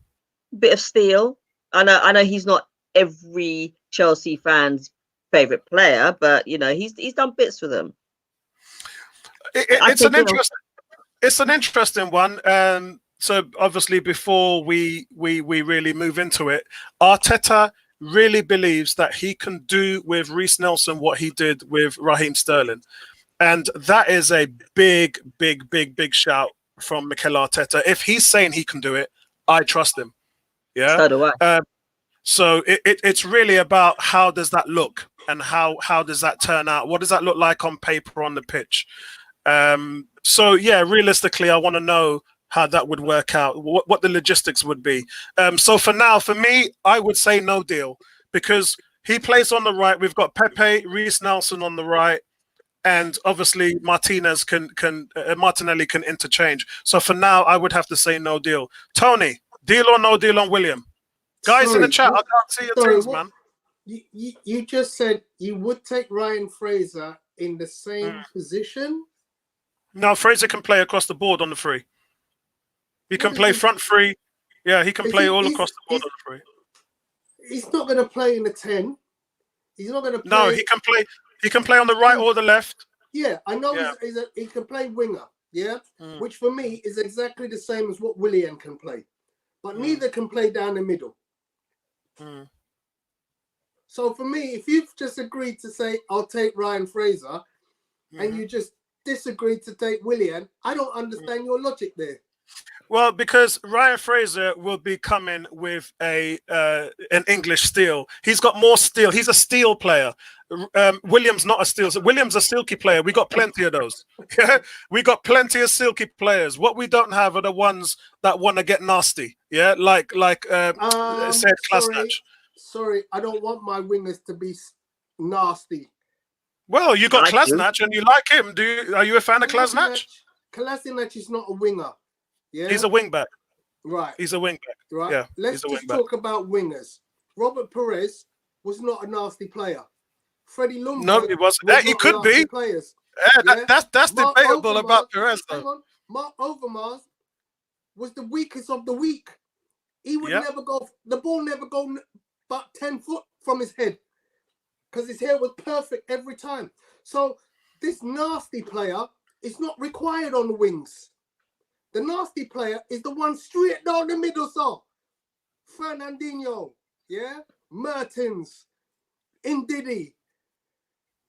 of steel. I know he's not every Chelsea fan's favorite player, but he's done bits for them. It's an interesting one. So obviously, before we really move into it, Arteta really believes that he can do with Reece Nelson what he did with Raheem Sterling. And that is a big, big, big, big shout from Mikel Arteta. If he's saying he can do it, I trust him. Yeah. So do I. So it's really about how does that look and how does that turn out? What does that look like on paper on the pitch? So yeah, realistically, I want to know how that would work out, what the logistics would be. So for now, for me, I would say no deal because he plays on the right. We've got Pepe, Reece Nelson on the right. And obviously Martinelli can interchange. So for now, I would have to say no deal. Tony, deal or no deal on William? Guys in the chat, I can't see your things, man. You just said you would take Ryan Fraser in the same position? No, Fraser can play across the board on the free. He can play front free. Yeah, he can play all across the board on the free. He's not going to play in the 10. He's not going to play. No, he can play. He can play on the right or the left. Yeah, I know he can play winger, yeah? Which for me is exactly the same as what Willian can play. But neither can play down the middle. So for me, if you've just agreed to say, I'll take Ryan Fraser, and you just disagreed to take Willian, I don't understand your logic there. Well, because Ryan Fraser will be coming with an English steel. He's got more steel. He's a steel player. William's not a steel. So William's a silky player. We got plenty of those. We got plenty of silky players. What we don't have are the ones that want to get nasty. Yeah, like said Klasnach. Sorry, I don't want my wingers to be nasty. Well, you got Klasnach and you like him. Are you a fan of Klasnach? Klasnach is not a winger. Yeah, he's a wing back. Right. He's a wing back. Right. Yeah. Let's just talk about wingers. Robert Perez was not a nasty player. Freddie Ljungberg. No, he wasn't. He could be. Players. Yeah, that's debatable about Perez, though. Hang on. Mark Overmars was the weakest of the weak. He would never go. The ball never go about 10 foot from his head because his hair was perfect every time. So this nasty player is not required on the wings. The nasty player is the one straight down the middle, so Fernandinho, yeah, Mertens, Ndidi,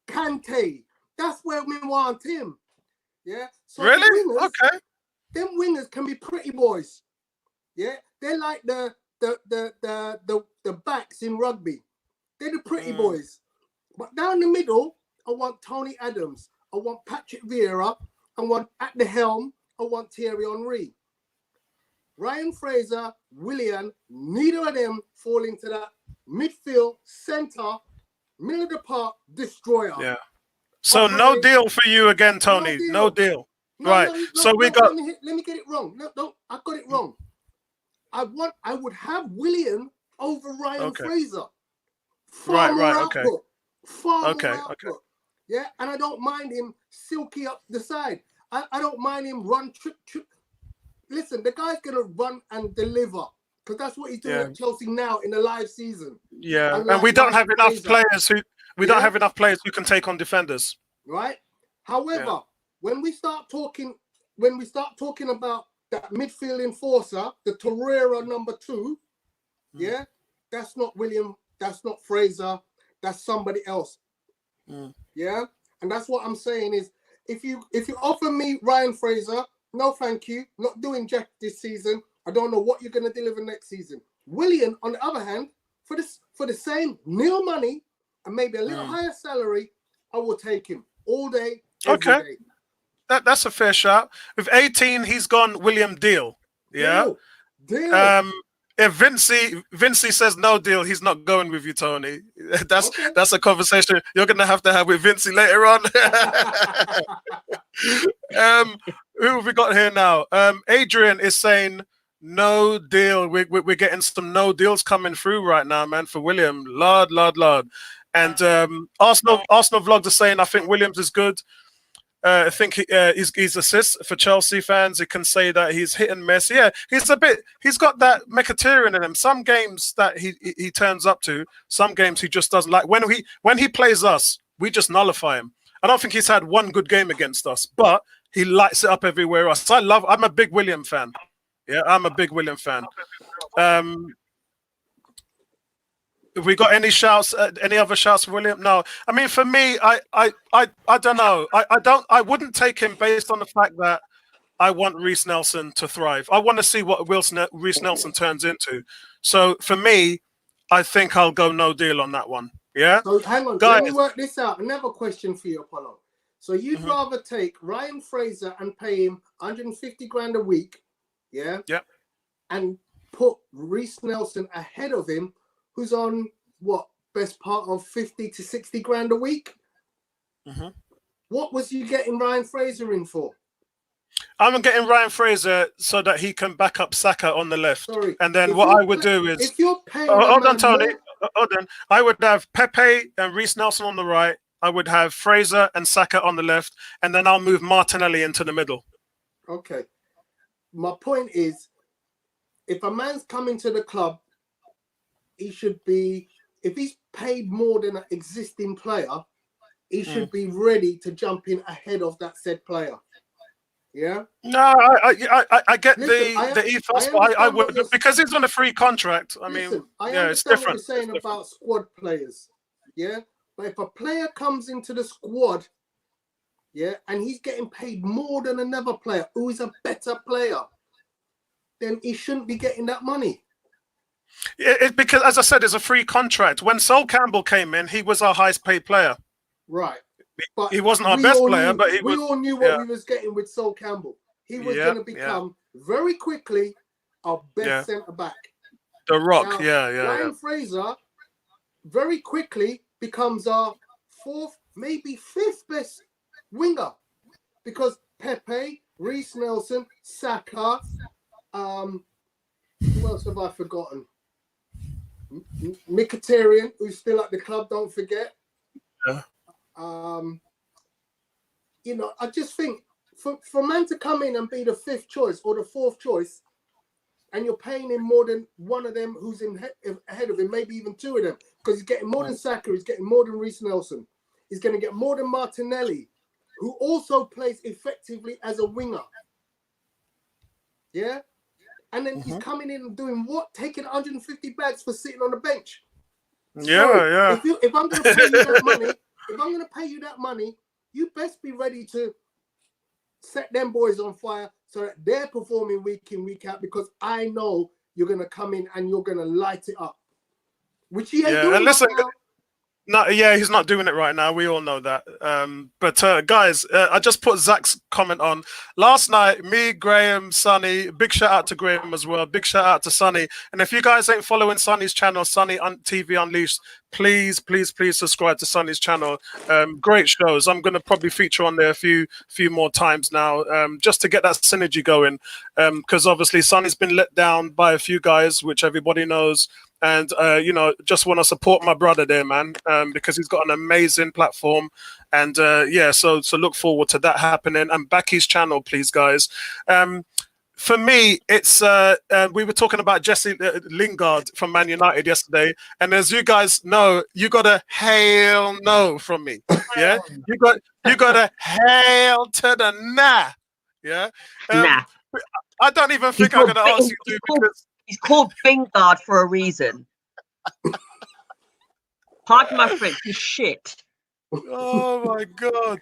Kante. That's where we want him. Yeah. So really? Wingers, okay. Them wingers can be pretty boys. Yeah. They're like the backs in rugby. They're the pretty boys. But down the middle, I want Tony Adams. I want Patrick Vieira. I want at the helm. I want Thierry Henry. Ryan Fraser, Willian, neither of them fall into that midfield, centre, middle of the park, destroyer. Yeah. So no deal for you again, Tony. No deal. No, right. We got. Let me get it wrong. No, I got it wrong. I would have Willian over Ryan Fraser. Far more output. Yeah, and I don't mind him silky up the side. I don't mind him run trip. Listen, the guy's gonna run and deliver because that's what he's doing at Chelsea now in the live season. Yeah, and we don't have enough players who don't have enough players who can take on defenders. Right. However, when we start talking about that midfield enforcer, the Torreira number 2, that's not William, that's not Fraser, that's somebody else. Yeah, and that's what I'm saying is. If you offer me Ryan Fraser, no thank you. Not doing jack this season. I don't know what you're going to deliver next season. William, on the other hand, for the same nil money and maybe a little higher salary, I will take him all day, every day. That's a fair shout. With 18, he's gone William Deal. Yeah. Deal. If Vincey says no deal, he's not going with you, Tony. That's a conversation you're gonna have with Vincey later on. Who have we got here now? Adrian is saying no deal. We're getting some no deals coming through right now, man, for William. Lord. And Arsenal vlogs are saying I think Williams is good. I think he's assists for Chelsea fans. You can say that he's hit and miss. Yeah, he's got that Mkhitaryan in him. Some games that he turns up to, some games he just doesn't like. When he plays us, we just nullify him. I don't think he's had one good game against us, but he lights it up everywhere else. I'm a big William fan. Yeah, I'm a big William fan. Have we got any shouts? Any other shouts, William? No. I mean, for me, I don't know. I wouldn't take him based on the fact that I want Reece Nelson to thrive. I want to see what Reece Nelson turns into. So for me, I think I'll go no deal on that one. Yeah. So hang on, guys. let me work this out. Another question for you, Apollo. So you'd rather take Ryan Fraser and pay him 150 grand a week, yeah? Yep. And put Reece Nelson ahead of him, who's on what, best part of 50 to 60 grand a week? What was you getting Ryan Fraser in for? I'm getting Ryan Fraser so that he can back up Saka on the left. Sorry. And then what I would do is, if you're paying hold on, Tony. Hold on. I would have Pepe and Reece Nelson on the right. I would have Fraser and Saka on the left, and then I'll move Martinelli into the middle. Okay. My point is, if a man's coming to the club, he should be, if he's paid more than an existing player, he should be ready to jump in ahead of that said player. Yeah. No, I get the ethos, but I would, because he's on a free contract. I mean, yeah, it's different. What you're saying about squad players, yeah. But if a player comes into the squad, yeah, and he's getting paid more than another player who is a better player, then he shouldn't be getting that money. Because, as I said, it's a free contract. When Sol Campbell came in, he was our highest paid player. Right. But he wasn't our best player, but we all knew what we was getting with Sol Campbell. He was going to become very quickly our best centre back. The Rock, now, Ryan Fraser very quickly becomes our fourth, maybe fifth best winger, because Pepe, Reece Nelson, Saka, who else have I forgotten? Mkhitaryan, who's still at the club, don't forget. Yeah. You know, I just think for a man to come in and be the fifth choice or the fourth choice, and you're paying him more than one of them who's ahead of him, maybe even two of them, because he's getting more than Saka, he's getting more than Reece Nelson, he's going to get more than Martinelli, who also plays effectively as a winger. Yeah? And then he's coming in and doing what? Taking 150 bags for sitting on the bench. Yeah. If I'm going to pay you that money, if I'm going to pay you that money, you best be ready to set them boys on fire so that they're performing week in, week out, because I know you're going to come in and you're going to light it up. Which he ain't doing and listen, right now. No, he's not doing it right now. We all know that. But guys, I just put Zach's comment on. Last night, me, Graham, Sonny, big shout out to Graham as well. Big shout out to Sonny. And if you guys ain't following Sonny's channel, Sonny TV Unleashed, please subscribe to Sonny's channel. Great shows. I'm going to probably feature on there a few more times now, just to get that synergy going. Because obviously Sonny's been let down by a few guys, which everybody knows. And just want to support my brother there, man, because he's got an amazing platform. And so look forward to that happening. And back his channel, please, guys. For me, it's we were talking about Jesse Lingard from Man United yesterday, and as you guys know, you got a hail no from me. Yeah, you got a hail to the nah. Yeah, nah. I don't even think I'm going to ask you to, because he's called Lingard for a reason. Pardon my French, he's shit. Oh my God!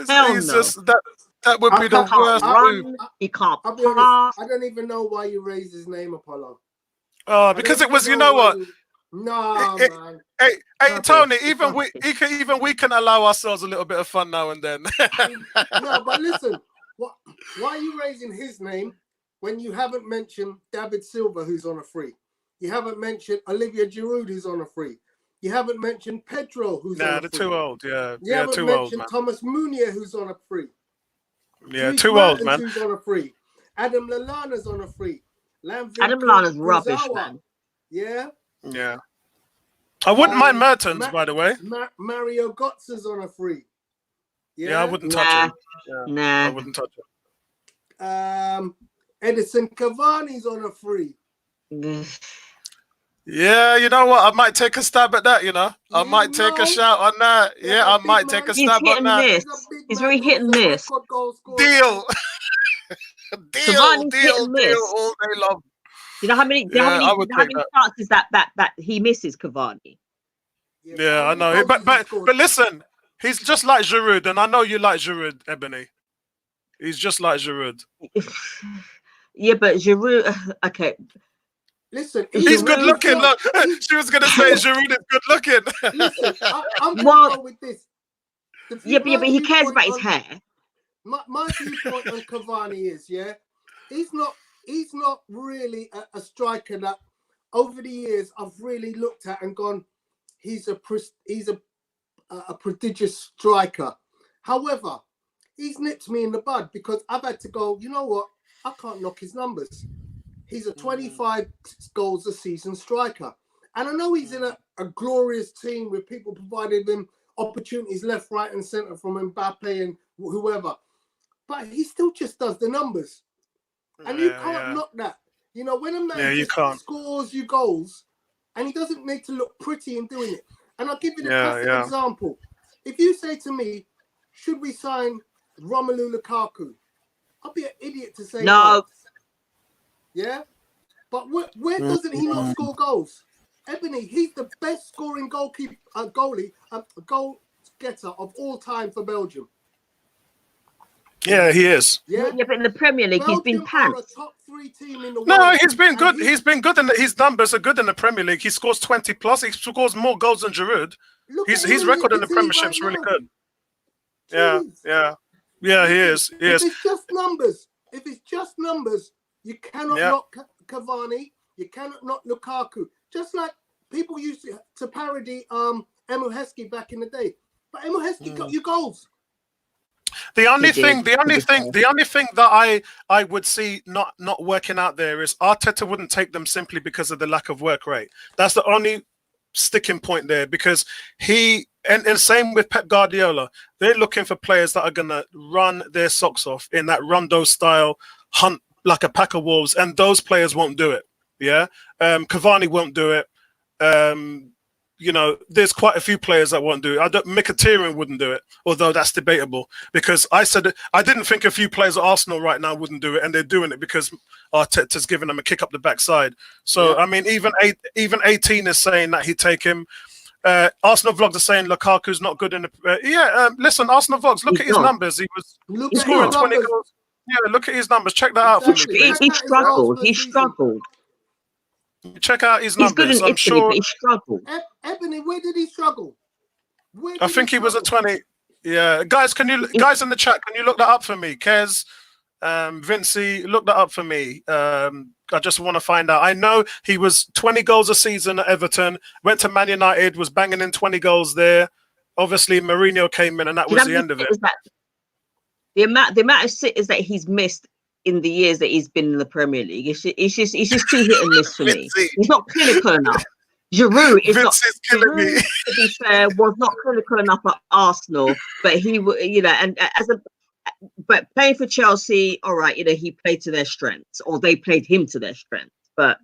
Hell he's no. just that would be the worst move. He can't I'll be honest, I don't even know why you raised his name, Apollo. Oh, because it was, you know what? No, man. Hey, Tony, even we can allow ourselves a little bit of fun now and then. No, but listen, why are you raising his name when you haven't mentioned David Silva, who's on a free? You haven't mentioned Olivier Giroud, who's on a free. You haven't mentioned Pedro, who's on a free. They're too old, yeah. You haven't mentioned Thomas Meunier, who's on a free. Yeah, Dries too old, Mertens, man. Who's on a free. Adam Lallana's on a free. Adam Lallana's rubbish, man. Yeah? Yeah. I wouldn't mind Mertens, by the way. Mario Götze's on a free. Yeah, I wouldn't touch him. Yeah, nah. I wouldn't touch him. Edison Cavani's on a free. Yeah, you know what? I might take a stab at that, I might take a shout on that. Yeah, I might take a stab on that. He's very hit and miss. Deal. Deal all day long. You know how many? Yeah, I would How take many that. chances that he misses, Cavani? Yeah, I know. But listen, he's just like Giroud, and I know you like Giroud, Ebony. He's just like Giroud. Yeah, but Giroud. Okay, Listen, He's good Giroud. looking. Look, she was gonna say Giroud is good looking. Listen, I'm gonna Well, go with this. yeah, but he cares viewpoint about his hair. My viewpoint on Cavani is, yeah, he's not really a striker that over the years I've really looked at and gone, he's a prodigious striker. However, he's nipped me in the bud because I've had to go, you know what? I can't knock his numbers. He's a 25 goals a season striker. And I know he's in a glorious team with people providing him opportunities left, right, and centre from Mbappe and whoever. But he still just does the numbers. And you can't knock that. You know, when a man just scores you goals and he doesn't need to look pretty in doing it. And I'll give you the classic example. If you say to me, should we sign Romelu Lukaku? I'll be an idiot to say no. Yeah? But where doesn't he not score goals? Ebony, he's the best scoring goal getter of all time for Belgium. Yeah, he is. Yeah, but in the Premier League, Belgium he's been pants. are a top 3 team in the world. No, he's been good. He's been good, and his numbers are good in the Premier League. He scores 20 plus. He scores more goals than Giroud. His record in the Premiership is really good. Yeah, he is. If it's just numbers, you cannot knock Cavani. You cannot knock Lukaku. Just like people used to parody Emil Heskey back in the day. But Emil Heskey got you goals. The only thing that I would see not working out there is Arteta wouldn't take them simply because of the lack of work rate. That's the only sticking point there, because and same with Pep Guardiola. They're looking for players that are gonna run their socks off in that Rondo style, hunt like a pack of wolves, and those players won't do it. Yeah, Cavani won't do it. You know, there's quite a few players that won't do it. Mkhitaryan wouldn't do it, although that's debatable, because I said I didn't think a few players at Arsenal right now wouldn't do it, and they're doing it because Arteta's giving them a kick up the backside. So I mean, even 18 is saying that he'd take him. Arsenal vlogs are saying Lukaku's not good in the. Listen, Arsenal vlogs, look at his numbers. He was scoring 20 goals. Yeah, look at his numbers. Check that out for me. He struggled. He struggled. Check out his He's numbers. good in Italy, but he struggled. Ebony, where did he struggle? I think he was at 20. Yeah, guys in the chat, can you look that up for me? Kez, Vinci, look that up for me. I just want to find out. I know he was 20 goals a season at Everton, went to Man United, was banging in 20 goals there. Obviously, Mourinho came in, and that was the end of it. The amount of sitters that he's missed in the years that he's been in the Premier League, it's just too hit and miss for me. He's not clinical enough. Giroud is not. Giroud, to be fair, was not clinical enough at Arsenal, but he, but playing for Chelsea, all right, he played to their strengths, or they played him to their strengths. But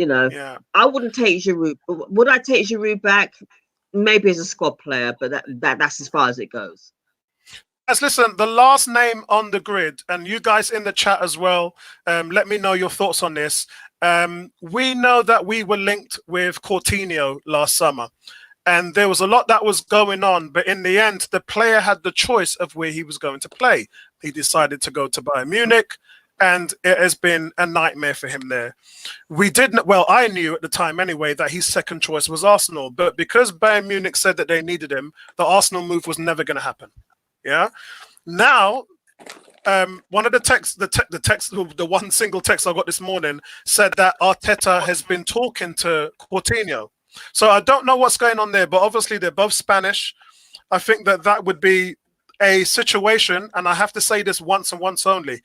I wouldn't take Giroud. Would I take Giroud back? Maybe as a squad player, but that's as far as it goes. Guys, listen, the last name on the grid, and you guys in the chat as well, let me know your thoughts on this. We know that we were linked with Coutinho last summer, and there was a lot that was going on, but in the end, the player had the choice of where he was going to play. He decided to go to Bayern Munich, and it has been a nightmare for him there. I knew at the time anyway that his second choice was Arsenal, but because Bayern Munich said that they needed him, the Arsenal move was never going to happen. Yeah. Now, one of the one single text I got this morning said that Arteta has been talking to Coutinho. So I don't know what's going on there, but obviously they're both Spanish. I think that would be a situation, and I have to say this once and once only.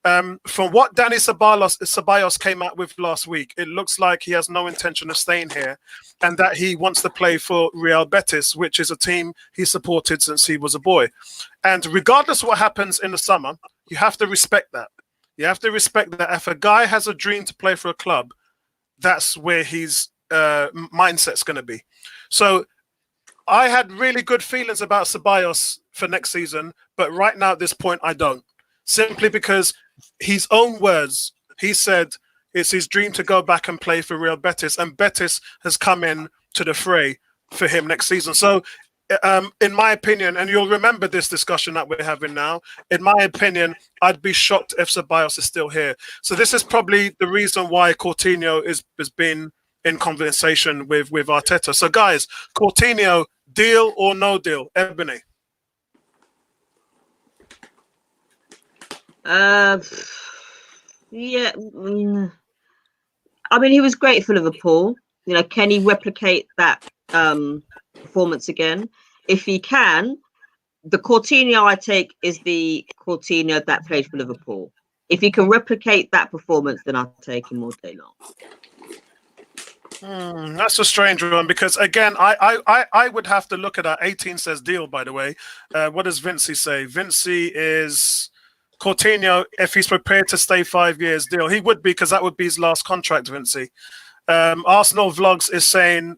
From what Danny Ceballos came out with last week, it looks like he has no intention of staying here, and that he wants to play for Real Betis, which is a team he supported since he was a boy. And regardless of what happens in the summer, you have to respect that. You have to respect that if a guy has a dream to play for a club, that's where his mindset's going to be. So I had really good feelings about Ceballos for next season, but right now at this point, I don't. Simply because his own words, he said It's his dream to go back and play for Real Betis, and Betis has come in to the fray for him next season. So, in my opinion, and you'll remember this discussion that we're having now, in my opinion, I'd be shocked if Ceballos is still here. So this is probably the reason why Coutinho has been in conversation with Arteta. So guys, Coutinho, deal or no deal? Ebony? Yeah. I mean, he was great for Liverpool. You know, can he replicate that performance again? If he can, the Coutinho I take is the Coutinho that played for Liverpool. If he can replicate that performance, then I'll take him all day long. That's a strange one, because again, I would have to look at that. 18 says deal, by the way. What does Vincey say? Vincey is Coutinho, if he's prepared to stay 5 years, deal. He would be, because that would be his last contract, Vincey. Arsenal Vlogs is saying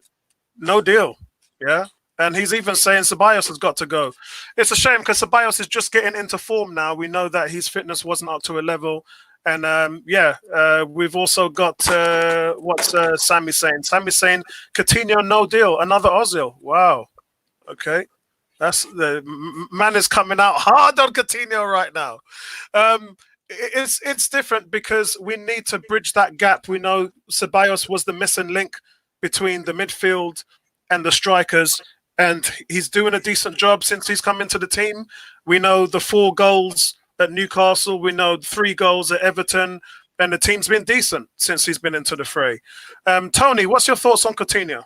no deal. Yeah. And he's even saying Ceballos has got to go. It's a shame, because Ceballos is just getting into form now. We know that his fitness wasn't up to a level. And we've also got what's Sammy saying? Sammy's saying Coutinho, no deal. Another Ozil. Wow. Okay. That's the man is coming out hard on Coutinho right now. It's different, because we need to bridge that gap. We know Ceballos was the missing link between the midfield and the strikers, and he's doing a decent job since he's come into the team. We know the 4 goals at Newcastle. We know 3 goals at Everton, and the team's been decent since he's been into the fray. Tony, what's your thoughts on Coutinho?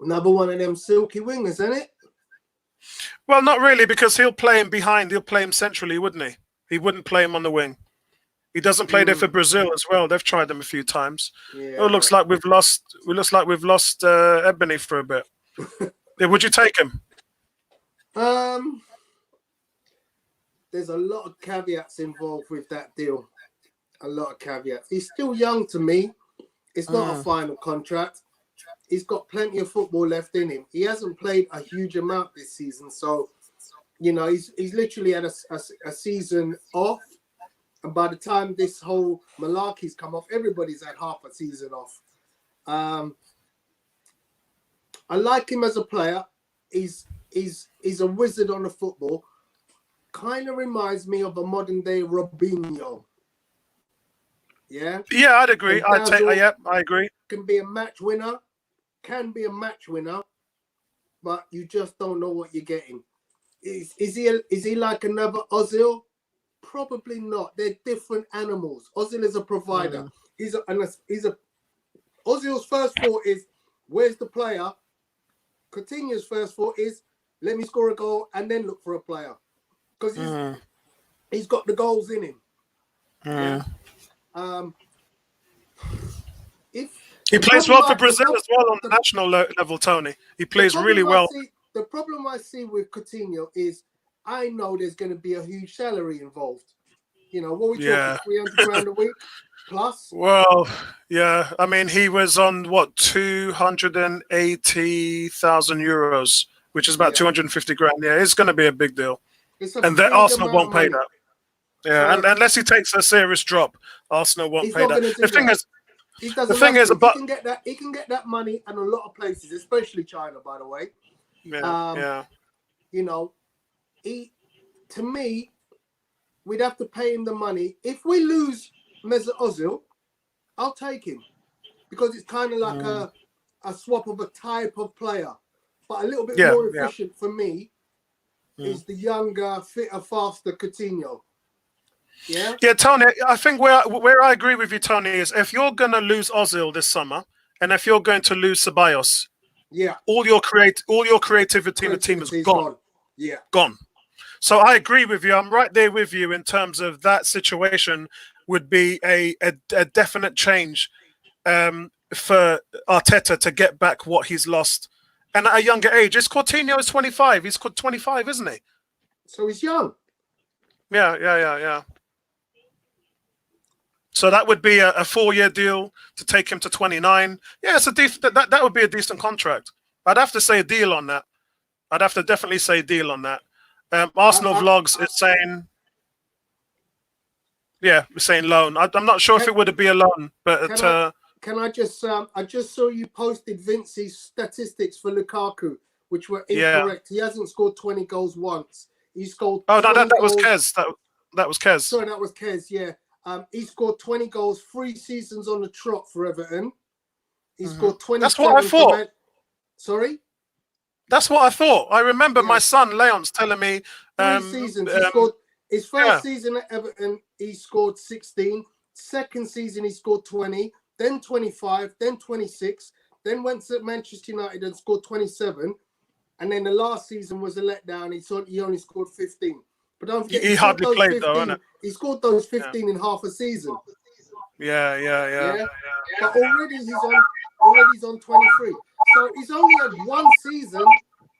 Another one of them silky wingers, isn't it? Well, not really, because he'll play him behind. He'll play him centrally, wouldn't he? He wouldn't play him on the wing. He doesn't play there for Brazil as well. They've tried him a few times. Yeah. It looks like we've lost. Ebony for a bit. Yeah, would you take him? There's a lot of caveats involved with that deal. A lot of caveats. He's still young to me. It's not a final contract. He's got plenty of football left in him. He hasn't played a huge amount this season, so he's literally had a season off. And by the time this whole malarkey's come off, everybody's had half a season off. I like him as a player. He's a wizard on the football. Kind of reminds me of a modern day Robinho. Yeah. Yeah, I'd agree. I agree. Can be a match winner, but you just don't know what you're getting. Is he like another Ozil? Probably not. They're different animals. Ozil is a provider. Ozil's first thought is, where's the player? Coutinho's first thought is, let me score a goal and then look for a player, because he's got the goals in him. Yeah. He plays well for Brazil as well on the national level, Tony. He plays really well. The problem I see with Coutinho is, I know there's going to be a huge salary involved. What we talking, 300 grand a week plus? Well, yeah. I mean, he was on, 280,000 euros, which is about 250 grand. Yeah, it's going to be a big deal. And then Arsenal won't pay that. Yeah, and unless he takes a serious drop, Arsenal won't pay that. The thing is, he can get that money in a lot of places, especially China, by the way. To me, we'd have to pay him the money. If we lose Mesut Ozil, I'll take him, because it's kind of like a swap of a type of player, but a little bit more efficient for me is the younger, fitter, faster Coutinho. Yeah, Tony, I think where I agree with you, Tony, is if you're going to lose Ozil this summer, and if you're going to lose Ceballos, all your creativity in the team is gone. Yeah, gone. So I agree with you. I'm right there with you in terms of that situation would be a definite change for Arteta to get back what he's lost. And at a younger age, Coutinho is 25. He's 25, isn't he? So he's young. Yeah. So that would be a 4-year deal to take him to 29. Yeah, it's that would be a decent contract. I'd have to say a deal on that. I'd have to definitely say deal on that. Arsenal Vlogs is saying, Yeah, we're saying loan. I'm not sure if it would be a loan, but can I just I just saw you posted Vincey's statistics for Lukaku, which were incorrect. He hasn't scored 20 goals once. He scored 20 no, that was goals. Kez. That was Kez. Sorry, that was Kez, yeah. He scored 20 goals, 3 seasons on the trot for Everton. He scored 27. That's what I thought. Sorry? That's what I thought. I remember my son Leon's telling me 3 seasons. He scored his first season at Everton, he scored 16. Second season, he scored 20, then 25, then 26, then went to Manchester United and scored 27. And then the last season was a letdown. He only scored 15. But don't forget, he hardly played 15, though, innit? He scored those 15 in half a season. Yeah. But already he's on 23. So he's only had 1 season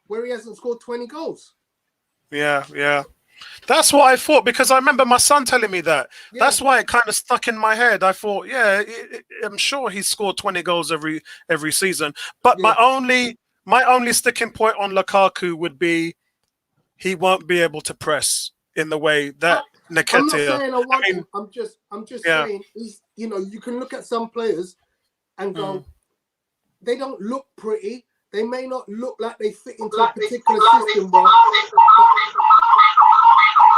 where he hasn't scored 20 goals. Yeah. That's what I thought, because I remember my son telling me that. Yeah. That's why it kind of stuck in my head. I thought, I'm sure he scored 20 goals every season. But my only sticking point on Lukaku would be he won't be able to press in the way that Nketiah. I'm not saying I want him. I'm just saying he's, you can look at some players and go, they don't look pretty. They may not look like they fit into a particular system, but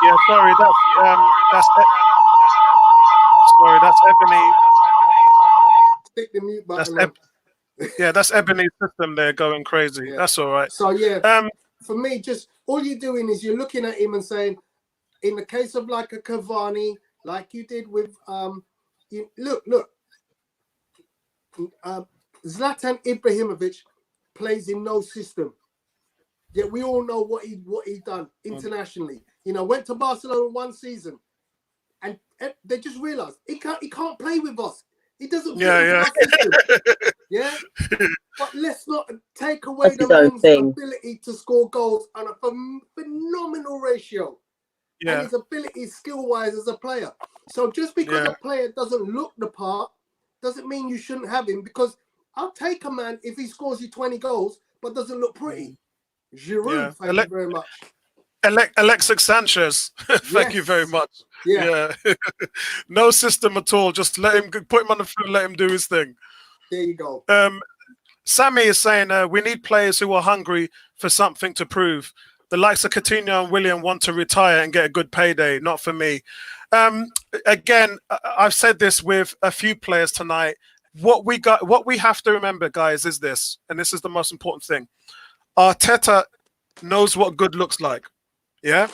yeah, sorry, that's Ebony. Stick the mute button. That's Ebony's system there going crazy. Yeah. That's all right. So for me, just all you're doing is you're looking at him and saying, in the case of like a Cavani, like you did with look, Zlatan Ibrahimovic plays in no system. Yet we all know what he done internationally. Went to Barcelona 1 season, and they just realized he can't play with us. He doesn't fit into our system. Yeah, but let's not take away the man's ability to score goals on a phenomenal ratio. And his ability skill-wise as a player. So just because a player doesn't look the part doesn't mean you shouldn't have him, because I'll take a man if he scores you 20 goals but doesn't look pretty. Giroud, thank you very much. Alexis Sanchez, thank you very much. Yeah. No system at all. Just put him on the field, let him do his thing. There you go. Sammy is saying we need players who are hungry for something to prove. The likes of Coutinho and William want to retire and get a good payday. Not for me. Again, I've said this with a few players tonight. What we have to remember, guys, is this, and this is the most important thing. Arteta knows what good looks like. Yeah,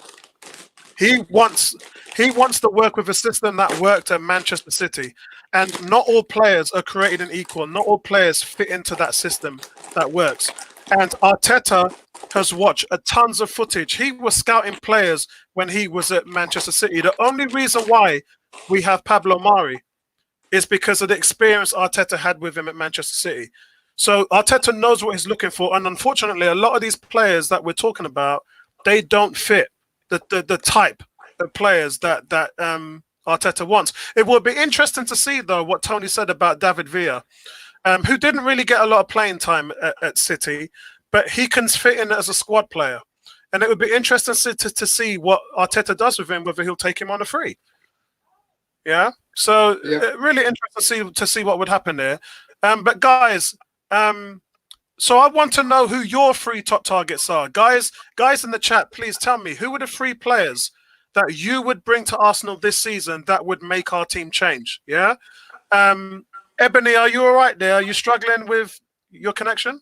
he wants to work with a system that worked at Manchester City, and not all players are created equal. Not all players fit into that system that works. And Arteta has watched tons of footage. He was scouting players when he was at Manchester City. The only reason why we have Pablo Mari is because of the experience Arteta had with him at Manchester City. So Arteta knows what he's looking for. And unfortunately, a lot of these players that we're talking about, they don't fit the type of players that Arteta wants. It will be interesting to see, though, what Tony said about David Villa, who didn't really get a lot of playing time at City, but he can fit in as a squad player. And it would be interesting to see what Arteta does with him, whether he'll take him on a free. Yeah? So really interesting to see what would happen there. But guys, so I want to know who your 3 top targets are. Guys in the chat, please tell me, who are the 3 players that you would bring to Arsenal this season that would make our team change? Yeah? Ebony, are you all right there? Are you struggling with your connection?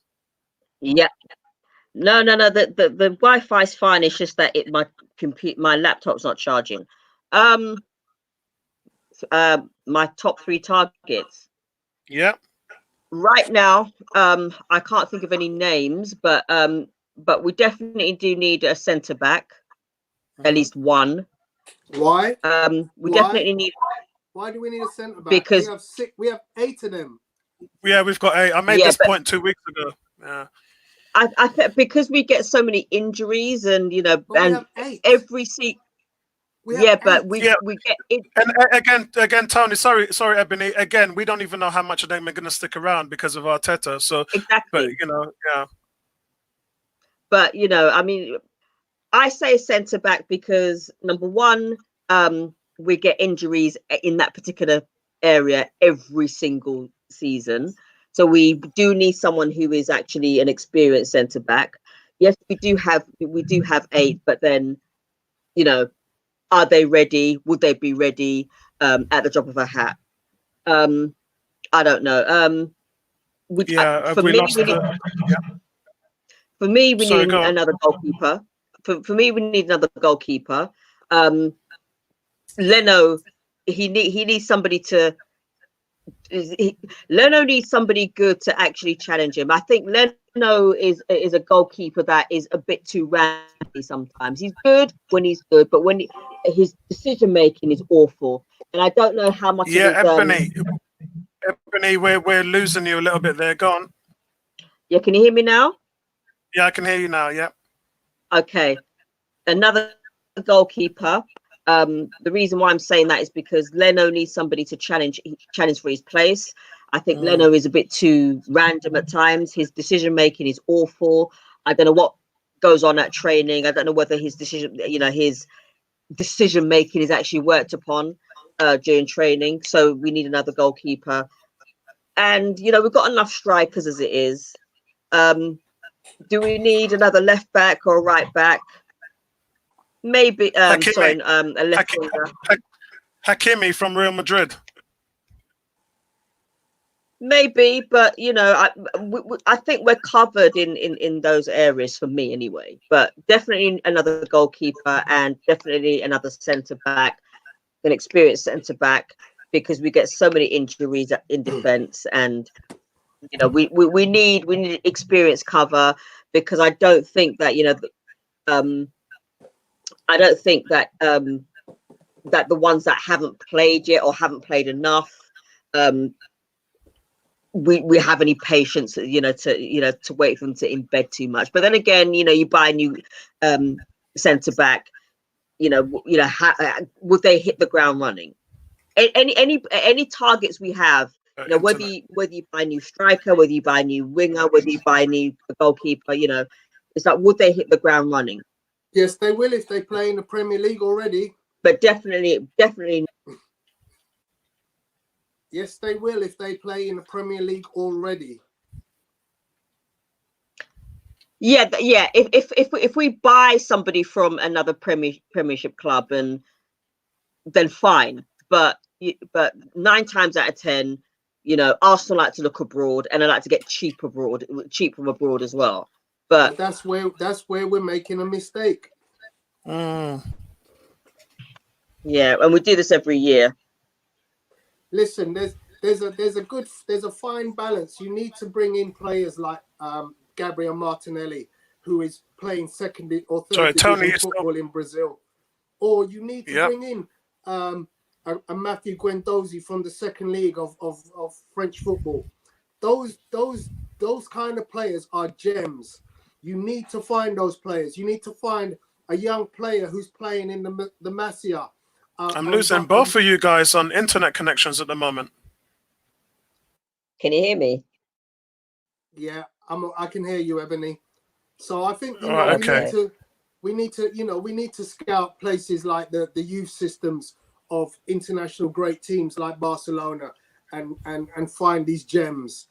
Yeah. No. The Wi-Fi is fine. It's just that my laptop's not charging. My top 3 targets. Yeah. Right now, I can't think of any names, but we definitely do need a centre back, at least one. Why? Definitely need. Why do we need a centre back? Because we have 8 of them. Yeah, we've got 8. I made this point 2 weeks ago. Yeah. I think because we get so many injuries, and and every seat. But we get it. And again, Tony, sorry, Ebony. Again, we don't even know how much of them are going to stick around because of Arteta. So exactly. But But I mean, I say centre back because number one, we get injuries in that particular area every single season. So we do need someone who is actually an experienced centre back. Yes, we do have 8, but then, you know, are they ready? Would they be ready at the drop of a hat? I don't know. For me, we need another goalkeeper. For me, we need another goalkeeper. Leno, he needs somebody to. Leno needs somebody good to actually challenge him. I think Leno is a goalkeeper that is a bit too randy sometimes. He's good when he's good, but when his decision making is awful, and I don't know how much. Yeah, Ebony, we're losing you a little bit there. Go on. Yeah, can you hear me now? Yeah, I can hear you now. Yeah. Okay, another goalkeeper. The reason why I'm saying that is because Leno needs somebody to challenge for his place. I think Leno is a bit too random at times. His decision making is awful. I don't know what goes on at training. I don't know whether his decision making is actually worked upon during training. So we need another goalkeeper. And we've got enough strikers as it is. Do we need another left back or right back? Maybe. A left winger. Hakimi from Real Madrid. Maybe, but I think we're covered in those areas for me anyway. But definitely another goalkeeper and definitely another centre back, an experienced centre back, because we get so many injuries in defence, and we need experienced cover, because I don't think that that the ones that haven't played yet or haven't played enough, we have any patience, to wait for them to embed too much. But then again, you buy a new centre back, would they hit the ground running? Any targets we have, whether you buy a new striker, whether you buy a new winger, whether you buy a new goalkeeper, it's like, would they hit the ground running? Yes, they will if they play in the Premier League already. But definitely. Yes, they will if they play in the Premier League already. Yeah. If we buy somebody from another Premiership club, and then fine. But 9 times out of 10, Arsenal like to look abroad, and they like to get cheap from abroad as well. But that's where we're making a mistake. Yeah, and we do this every year. Listen, there's a fine balance. You need to bring in players like Gabriel Martinelli, who is playing second or third division football in Brazil, or you need to bring in a Matthew Guendouzi from the second league of French football. Those kind of players are gems. You need to find those players. You need to find a young player who's playing in the Masia. I'm losing both of you guys on internet connections at the moment. Can you hear me? Yeah, I can hear you, Ebony. So I think we need to scout places like the youth systems of international great teams like Barcelona and find these gems.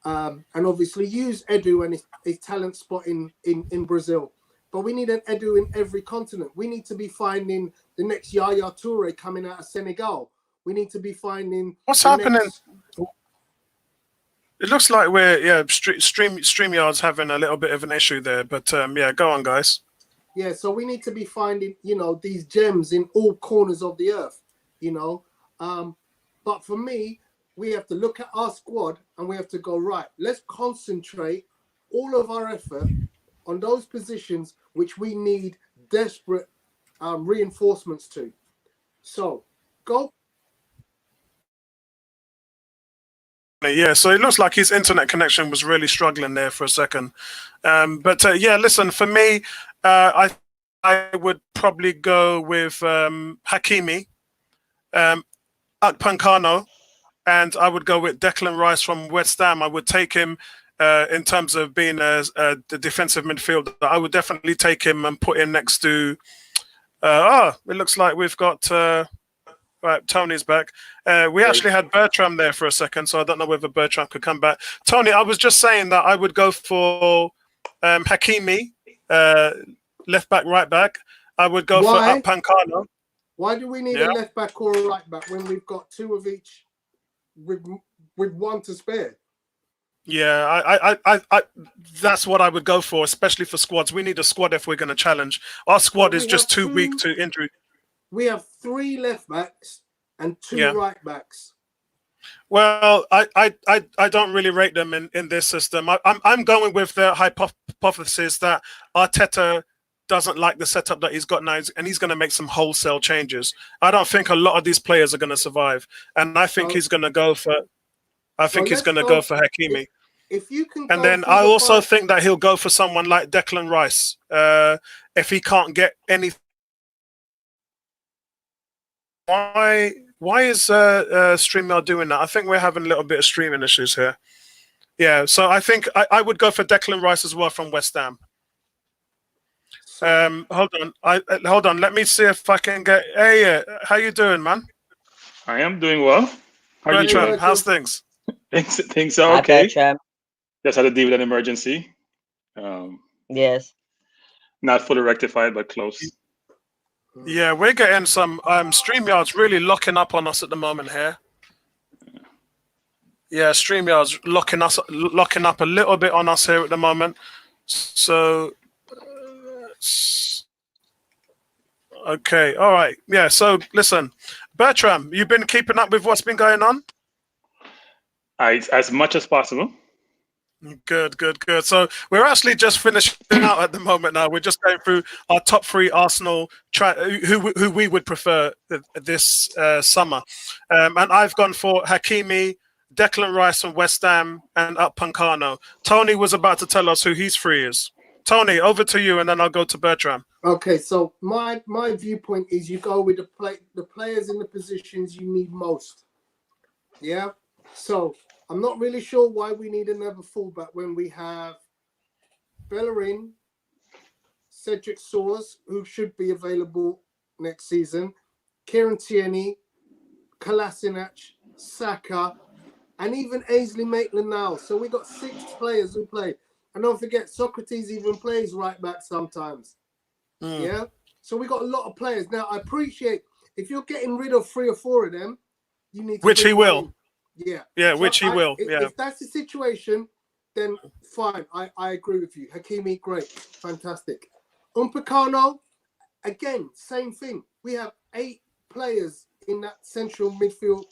And obviously use Edu and his talent spot in Brazil. But we need an Edu in every continent. We need to be finding the next Yaya Toure coming out of Senegal. We need to be finding... What's happening? It looks like we're, StreamYard's having a little bit of an issue there. But, go on, guys. Yeah, so we need to be finding, these gems in all corners of the earth, But for me, we have to look at our squad and we have to go, right, let's concentrate all of our effort on those positions which we need desperate reinforcements to. So, go. Yeah, so it looks like his internet connection was really struggling there for a second. Listen, for me, I would probably go with Hakimi, Akpankano, and I would go with Declan Rice from West Ham. I would take him in terms of being the defensive midfielder. I would definitely take him and put him next to... it looks like we've got Right, Tony's back. We actually had Bertram there for a second, so I don't know whether Bertram could come back. Tony, I was just saying that I would go for Hakimi, left back, right back. I would go for Pancano. Why do we need a left back or a right back when we've got two of each with one to spare? Yeah, I that's what I would go for, especially for squads. We need a squad if we're going to challenge. Our squad is just too weak to injury. We have 3 left backs and 2 right backs. Well, I don't really rate them in this system. I'm going with the hypothesis that Arteta doesn't like the setup that he's got now, and he's going to make some wholesale changes. I don't think a lot of these players are going to survive, and I think he's going to go for. I think he's going to go for Hakimi. If you can, and then I also think that he'll go for someone like Declan Rice if he can't get anything. Why is StreamYard doing that? I think we're having a little bit of streaming issues here. Yeah, so I think I would go for Declan Rice as well from West Ham. Hold on, hold on. Let me see if I can get. Hey, how you doing, man? I am doing well. How are you doing? How's things? Things are okay. Just had to deal with an emergency. Yes. Not fully rectified, but close. Yeah, we're getting some StreamYard's really locking up on us at the moment here. Yeah, StreamYard's locking up a little bit on us here at the moment. So, okay, all right. Yeah, so listen, Bertram, you've been keeping up with what's been going on? As much as possible. Good. So we're actually just finishing out at the moment now. We're just going through our top 3 Arsenal, who we would prefer this summer. And I've gone for Hakimi, Declan Rice from West Ham, and Pancano. Tony was about to tell us who his 3 is. Tony, over to you, and then I'll go to Bertram. Okay, so my viewpoint is you go with the players in the positions you need most. Yeah? So I'm not really sure why we need another fullback when we have Bellerin, Cedric Soares, who should be available next season, Kieran Tierney, Kolasinac, Saka, and even Ainsley Maitland-Niles. So we got 6 players who play. And don't forget, Socrates even plays right back sometimes. Yeah? So we got a lot of players. Now, I appreciate if you're getting rid of 3 or 4 of them, you need to... Which he will. Yeah. Yeah, so which he will. Yeah. If that's the situation, then fine. I agree with you. Hakimi, great. Fantastic. Upamecano, again, same thing. We have 8 players in that central midfield,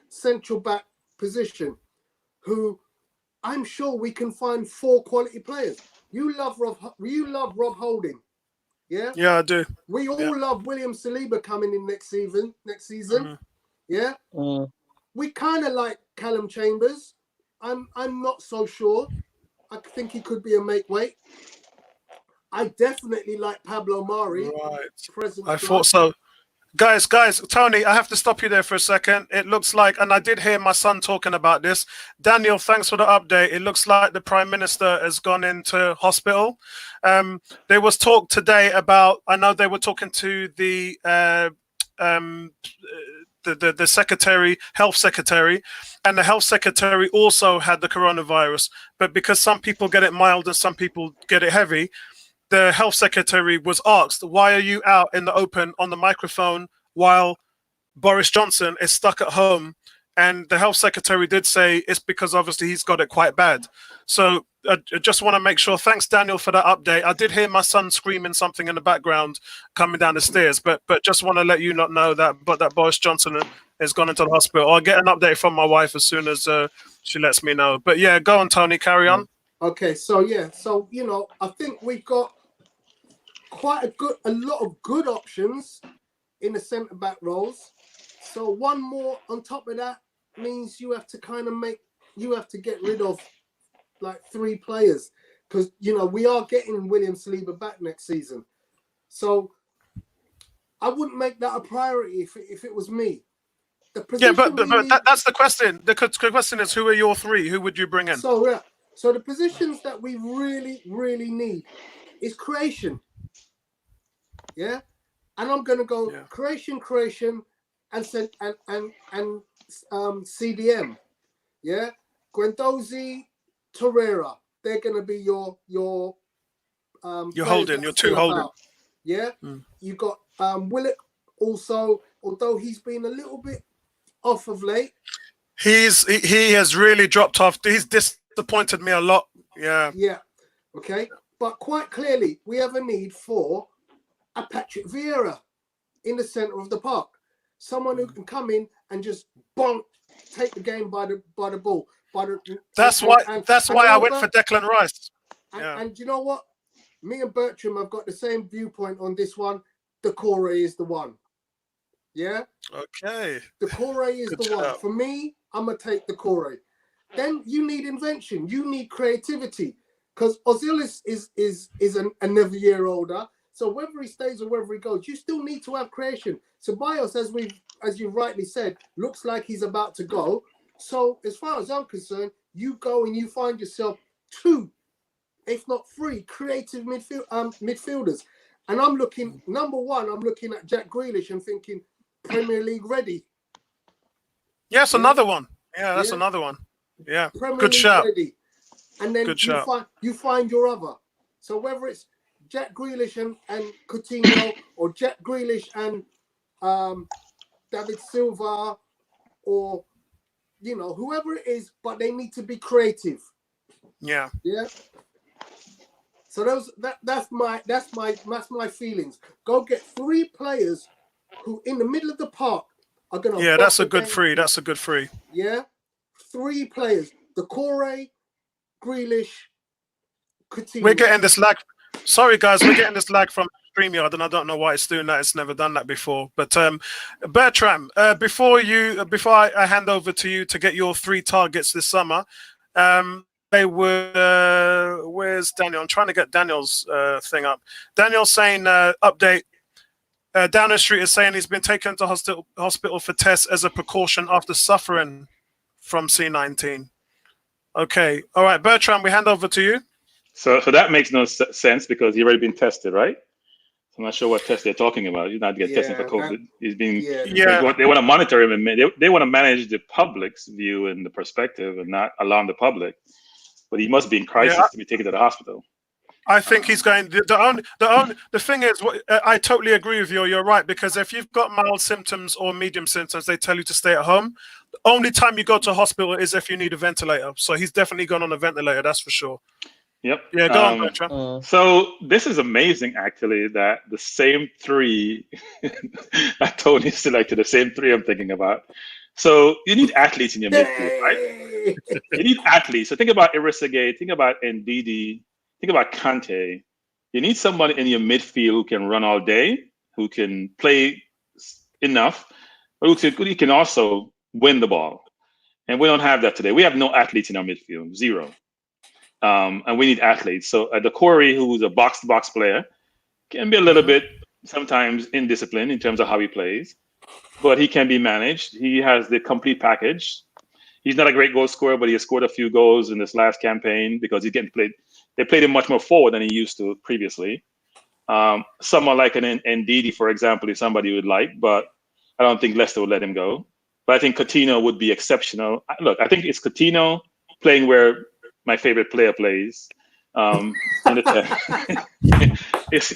central back position who I'm sure we can find 4 quality players. You love Rob Holding. Yeah? Yeah, I do. We all love William Saliba coming in next season. Mm-hmm. Yeah? We kind of like Callum Chambers. I'm not so sure. I think he could be a make weight. I definitely like Pablo Mari. Right. I thought so. Guys, Tony, I have to stop you there for a second. It looks like, and I did hear my son talking about this. Daniel, thanks for the update. It looks like the Prime Minister has gone into hospital. There was talk today about, I know they were talking to the secretary, health secretary, and the health secretary also had the coronavirus. But because some people get it mild and some people get it heavy, the health secretary was asked, why are you out in the open on the microphone while Boris Johnson is stuck at home? And the health secretary did say it's because obviously he's got it quite bad. So I just want to make sure. Thanks, Daniel, for that update. I did hear my son screaming something in the background coming down the stairs, but just want to let you not know that Boris Johnson has gone into the hospital. I'll get an update from my wife as soon as she lets me know. But yeah, go on, Tony, carry on. Okay, so I think we've got quite a lot of good options in the centre back roles. So one more on top of that means you have to get rid of like 3 players because we are getting William Saliba back next season. So I wouldn't make that a priority if it was me. That's the question. The question is, who are your 3? Who would you bring in? So the positions that we really, really need is creation. Yeah, and I'm gonna go creation, and CDM. Yeah, Guendouzi, Torreira. They're going to be your you're players holding. that You're are still two holding. about. Yeah, you got Willock also. Although he's been a little bit off of late, He has really dropped off. He's disappointed me a lot. Yeah. Yeah. Okay. But quite clearly, we have a need for a Patrick Vieira in the centre of the park. Someone who can come in and just bonk, take the game by the ball. That's why I went for Declan Rice. And you know what? Me and Bertram have got the same viewpoint on this one. Decore is the one. Yeah? Okay. Decore is the one. For me, I'm going to take Decore. Then you need invention. You need creativity. Because Ozil is another year older. So whether he stays or whether he goes, you still need to have creation. Ceballos, as you rightly said, looks like he's about to go. So as far as I'm concerned, you go and you find yourself 2, if not 3, creative midfielders. And I'm looking, number 1, I'm looking at Jack Grealish and thinking Premier League ready. Yes, another one. Yeah, that's another one. Yeah, Premier good League shout. ready. And then you find your other. So whether it's Jack Grealish and Coutinho, or Jack Grealish and David Silva, or whoever it is, but they need to be creative. Yeah. Yeah. So that's my feelings. Go get 3 players who in the middle of the park are gonna. Yeah, that's a good free. That's a good free. Yeah, 3 players: Decore, Grealish, Coutinho. We're getting this lag. Sorry, guys, we're getting this lag from StreamYard, and I don't know why it's doing that. It's never done that before. But Bertram, before I hand over to you to get your 3 targets this summer, they were. Where's Daniel? I'm trying to get Daniel's thing up. Daniel's saying update. Down the street is saying he's been taken to hospital for tests as a precaution after suffering from C19. Okay. All right, Bertram, we hand over to you. So that makes no sense because he's already been tested, right? So I'm not sure what test they're talking about. He's not getting tested for COVID. He's being. They want to monitor him and they want to manage the public's view and the perspective and not alarm the public. But he must be in crisis to be taken to the hospital. I think he's going. The thing is, I totally agree with you. You're right, because if you've got mild symptoms or medium symptoms, they tell you to stay at home. The only time you go to hospital is if you need a ventilator. So he's definitely gone on a ventilator. That's for sure. Yep. Yeah, go on, Bertram. So this is amazing, actually, that the same 3 that Tony selected, the same 3 I'm thinking about. So you need athletes in your midfield, right? You need athletes. So think about Irisigay, think about Ndidi, think about Kante. You need somebody in your midfield who can run all day, who can play enough, but who can also win the ball. And we don't have that today. We have no athletes in our midfield, 0. And we need athletes. So Decore, who's a box-to-box player, can be a little bit sometimes indisciplined in terms of how he plays, but he can be managed. He has the complete package. He's not a great goal scorer, but he has scored a few goals in this last campaign because he's getting played. They played him much more forward than he used to previously. Someone like an Ndidi, for example, is somebody you would like, but I don't think Leicester would let him go. But I think Coutinho would be exceptional. Look, I think it's Coutinho playing where my favorite player plays. In the 10. It's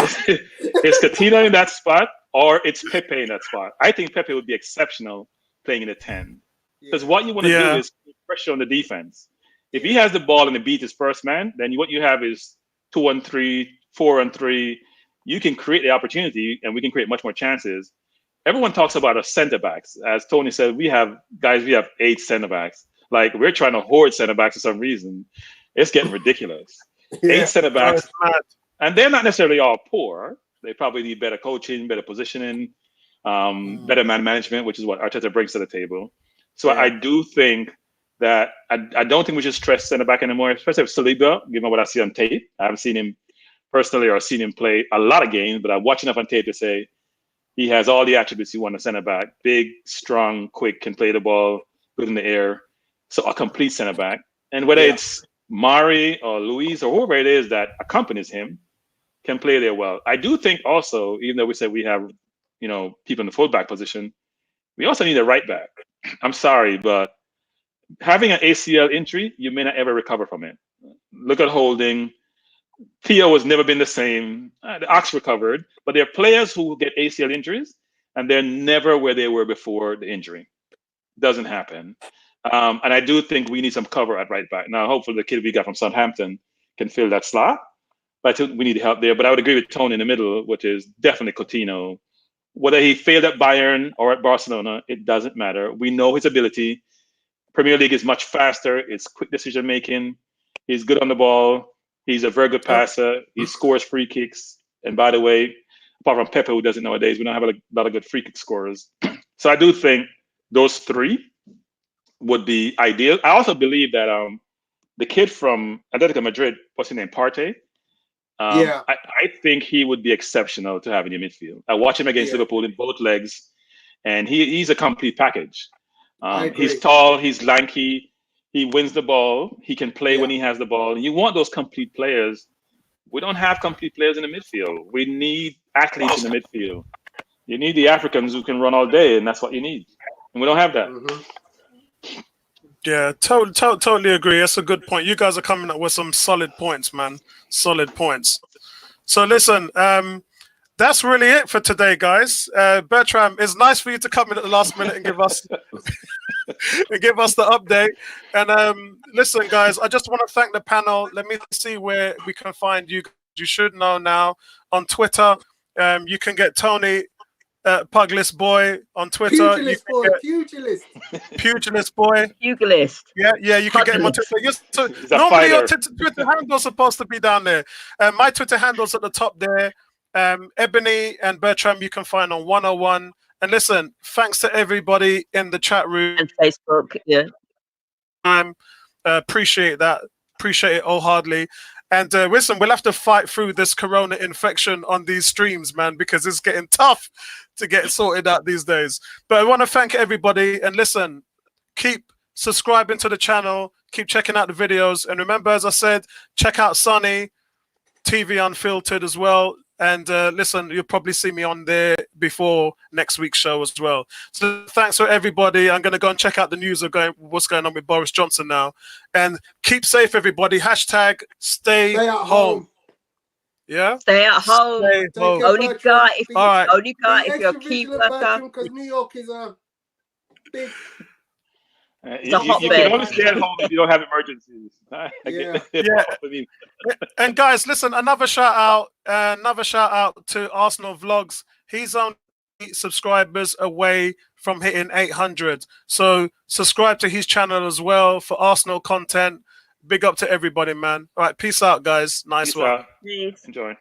Coutinho in that spot, or it's Pepe in that spot. I think Pepe would be exceptional playing in the 10. Because what you want to do is put pressure on the defense. If he has the ball and the beat his first man, then what you have is 2-on-3, 4-on-3. You can create the opportunity, and we can create much more chances. Everyone talks about our center backs. As Tony said, we have 8 center backs. Like, we're trying to hoard center backs for some reason. It's getting ridiculous. 8 center backs, and they're not necessarily all poor. They probably need better coaching, better positioning, better man management, which is what Arteta brings to the table. So I do think that I don't think we should stress center back anymore, especially with Saliba, given what I see on tape. I haven't seen him personally or seen him play a lot of games, but I've watched enough on tape to say he has all the attributes you want a center back: big, strong, quick, can play the ball, good in the air. So a complete center back. And whether it's Mari or Luis or whoever it is that accompanies him can play there well. I do think also, even though we said we have, people in the fullback position, We also need a right back. I'm sorry, but having an ACL injury, you may not ever recover from it. Look at Holding. Theo has never been the same. The Ox recovered, but there are players who get ACL injuries and they're never where they were before the injury. Doesn't happen. And I do think we need some cover at right back. Now, hopefully the kid we got from Southampton can fill that slot, but I think we need help there. But I would agree with Tony in the middle, which is definitely Coutinho. Whether he failed at Bayern or at Barcelona, it doesn't matter. We know his ability. Premier League is much faster. It's quick decision making. He's good on the ball. He's a very good passer. He scores free kicks. And by the way, apart from Pepe, who does it nowadays, we don't have a lot of good free kick scorers. So I do think those three would be ideal. I also believe that the kid from Atletico Madrid, what's his name, Partey? I think he would be exceptional to have in your midfield. I watched him against Liverpool in both legs, and he's a complete package. He's tall, he's lanky, he wins the ball, he can play when he has the ball. You want those complete players. We don't have complete players in the midfield. We need athletes in the midfield. You need the Africans who can run all day, and that's what you need. And we don't have that. Yeah, totally agree. That's a good point. You guys are coming up with some solid points, man. Solid points. So listen, that's really it for today, guys. Bertram, it's nice for you to come in at the last minute and give us the update. And listen, guys, I just want to thank the panel. Let me see where we can find you. You should know now on Twitter. You can get Tony Puglist Boy on Twitter. Pugilist Boy. Pugilist. Yeah, you can get him on Twitter. Normally your Twitter handle's supposed to be down there. My Twitter handle's at the top there. Ebony and Bertram you can find on 101. And listen, thanks to everybody in the chat room and Facebook. Appreciate that. Appreciate it wholeheartedly. And listen, we'll have to fight through this corona infection on these streams, man, because it's getting tough to get sorted out these days. But I want to thank everybody. And listen, keep subscribing to the channel. Keep checking out the videos. And remember, as I said, check out Sonny TV Unfiltered as well. And listen, you'll probably see me on there before next week's show as well. So thanks for everybody. I'm going to go and check out the news of what's going on with Boris Johnson now. And keep safe, everybody. Hashtag stay at home. Yeah? Stay at home. Only guy if you're a key worker. Because New York is a big... You can only stay at home if you don't have emergencies. And guys, listen, another shout out to Arsenal Vlogs. He's only 8 subscribers away from hitting 800. So subscribe to his channel as well for Arsenal content. Big up to everybody, man. All right, peace out, guys. Nice one. Enjoy.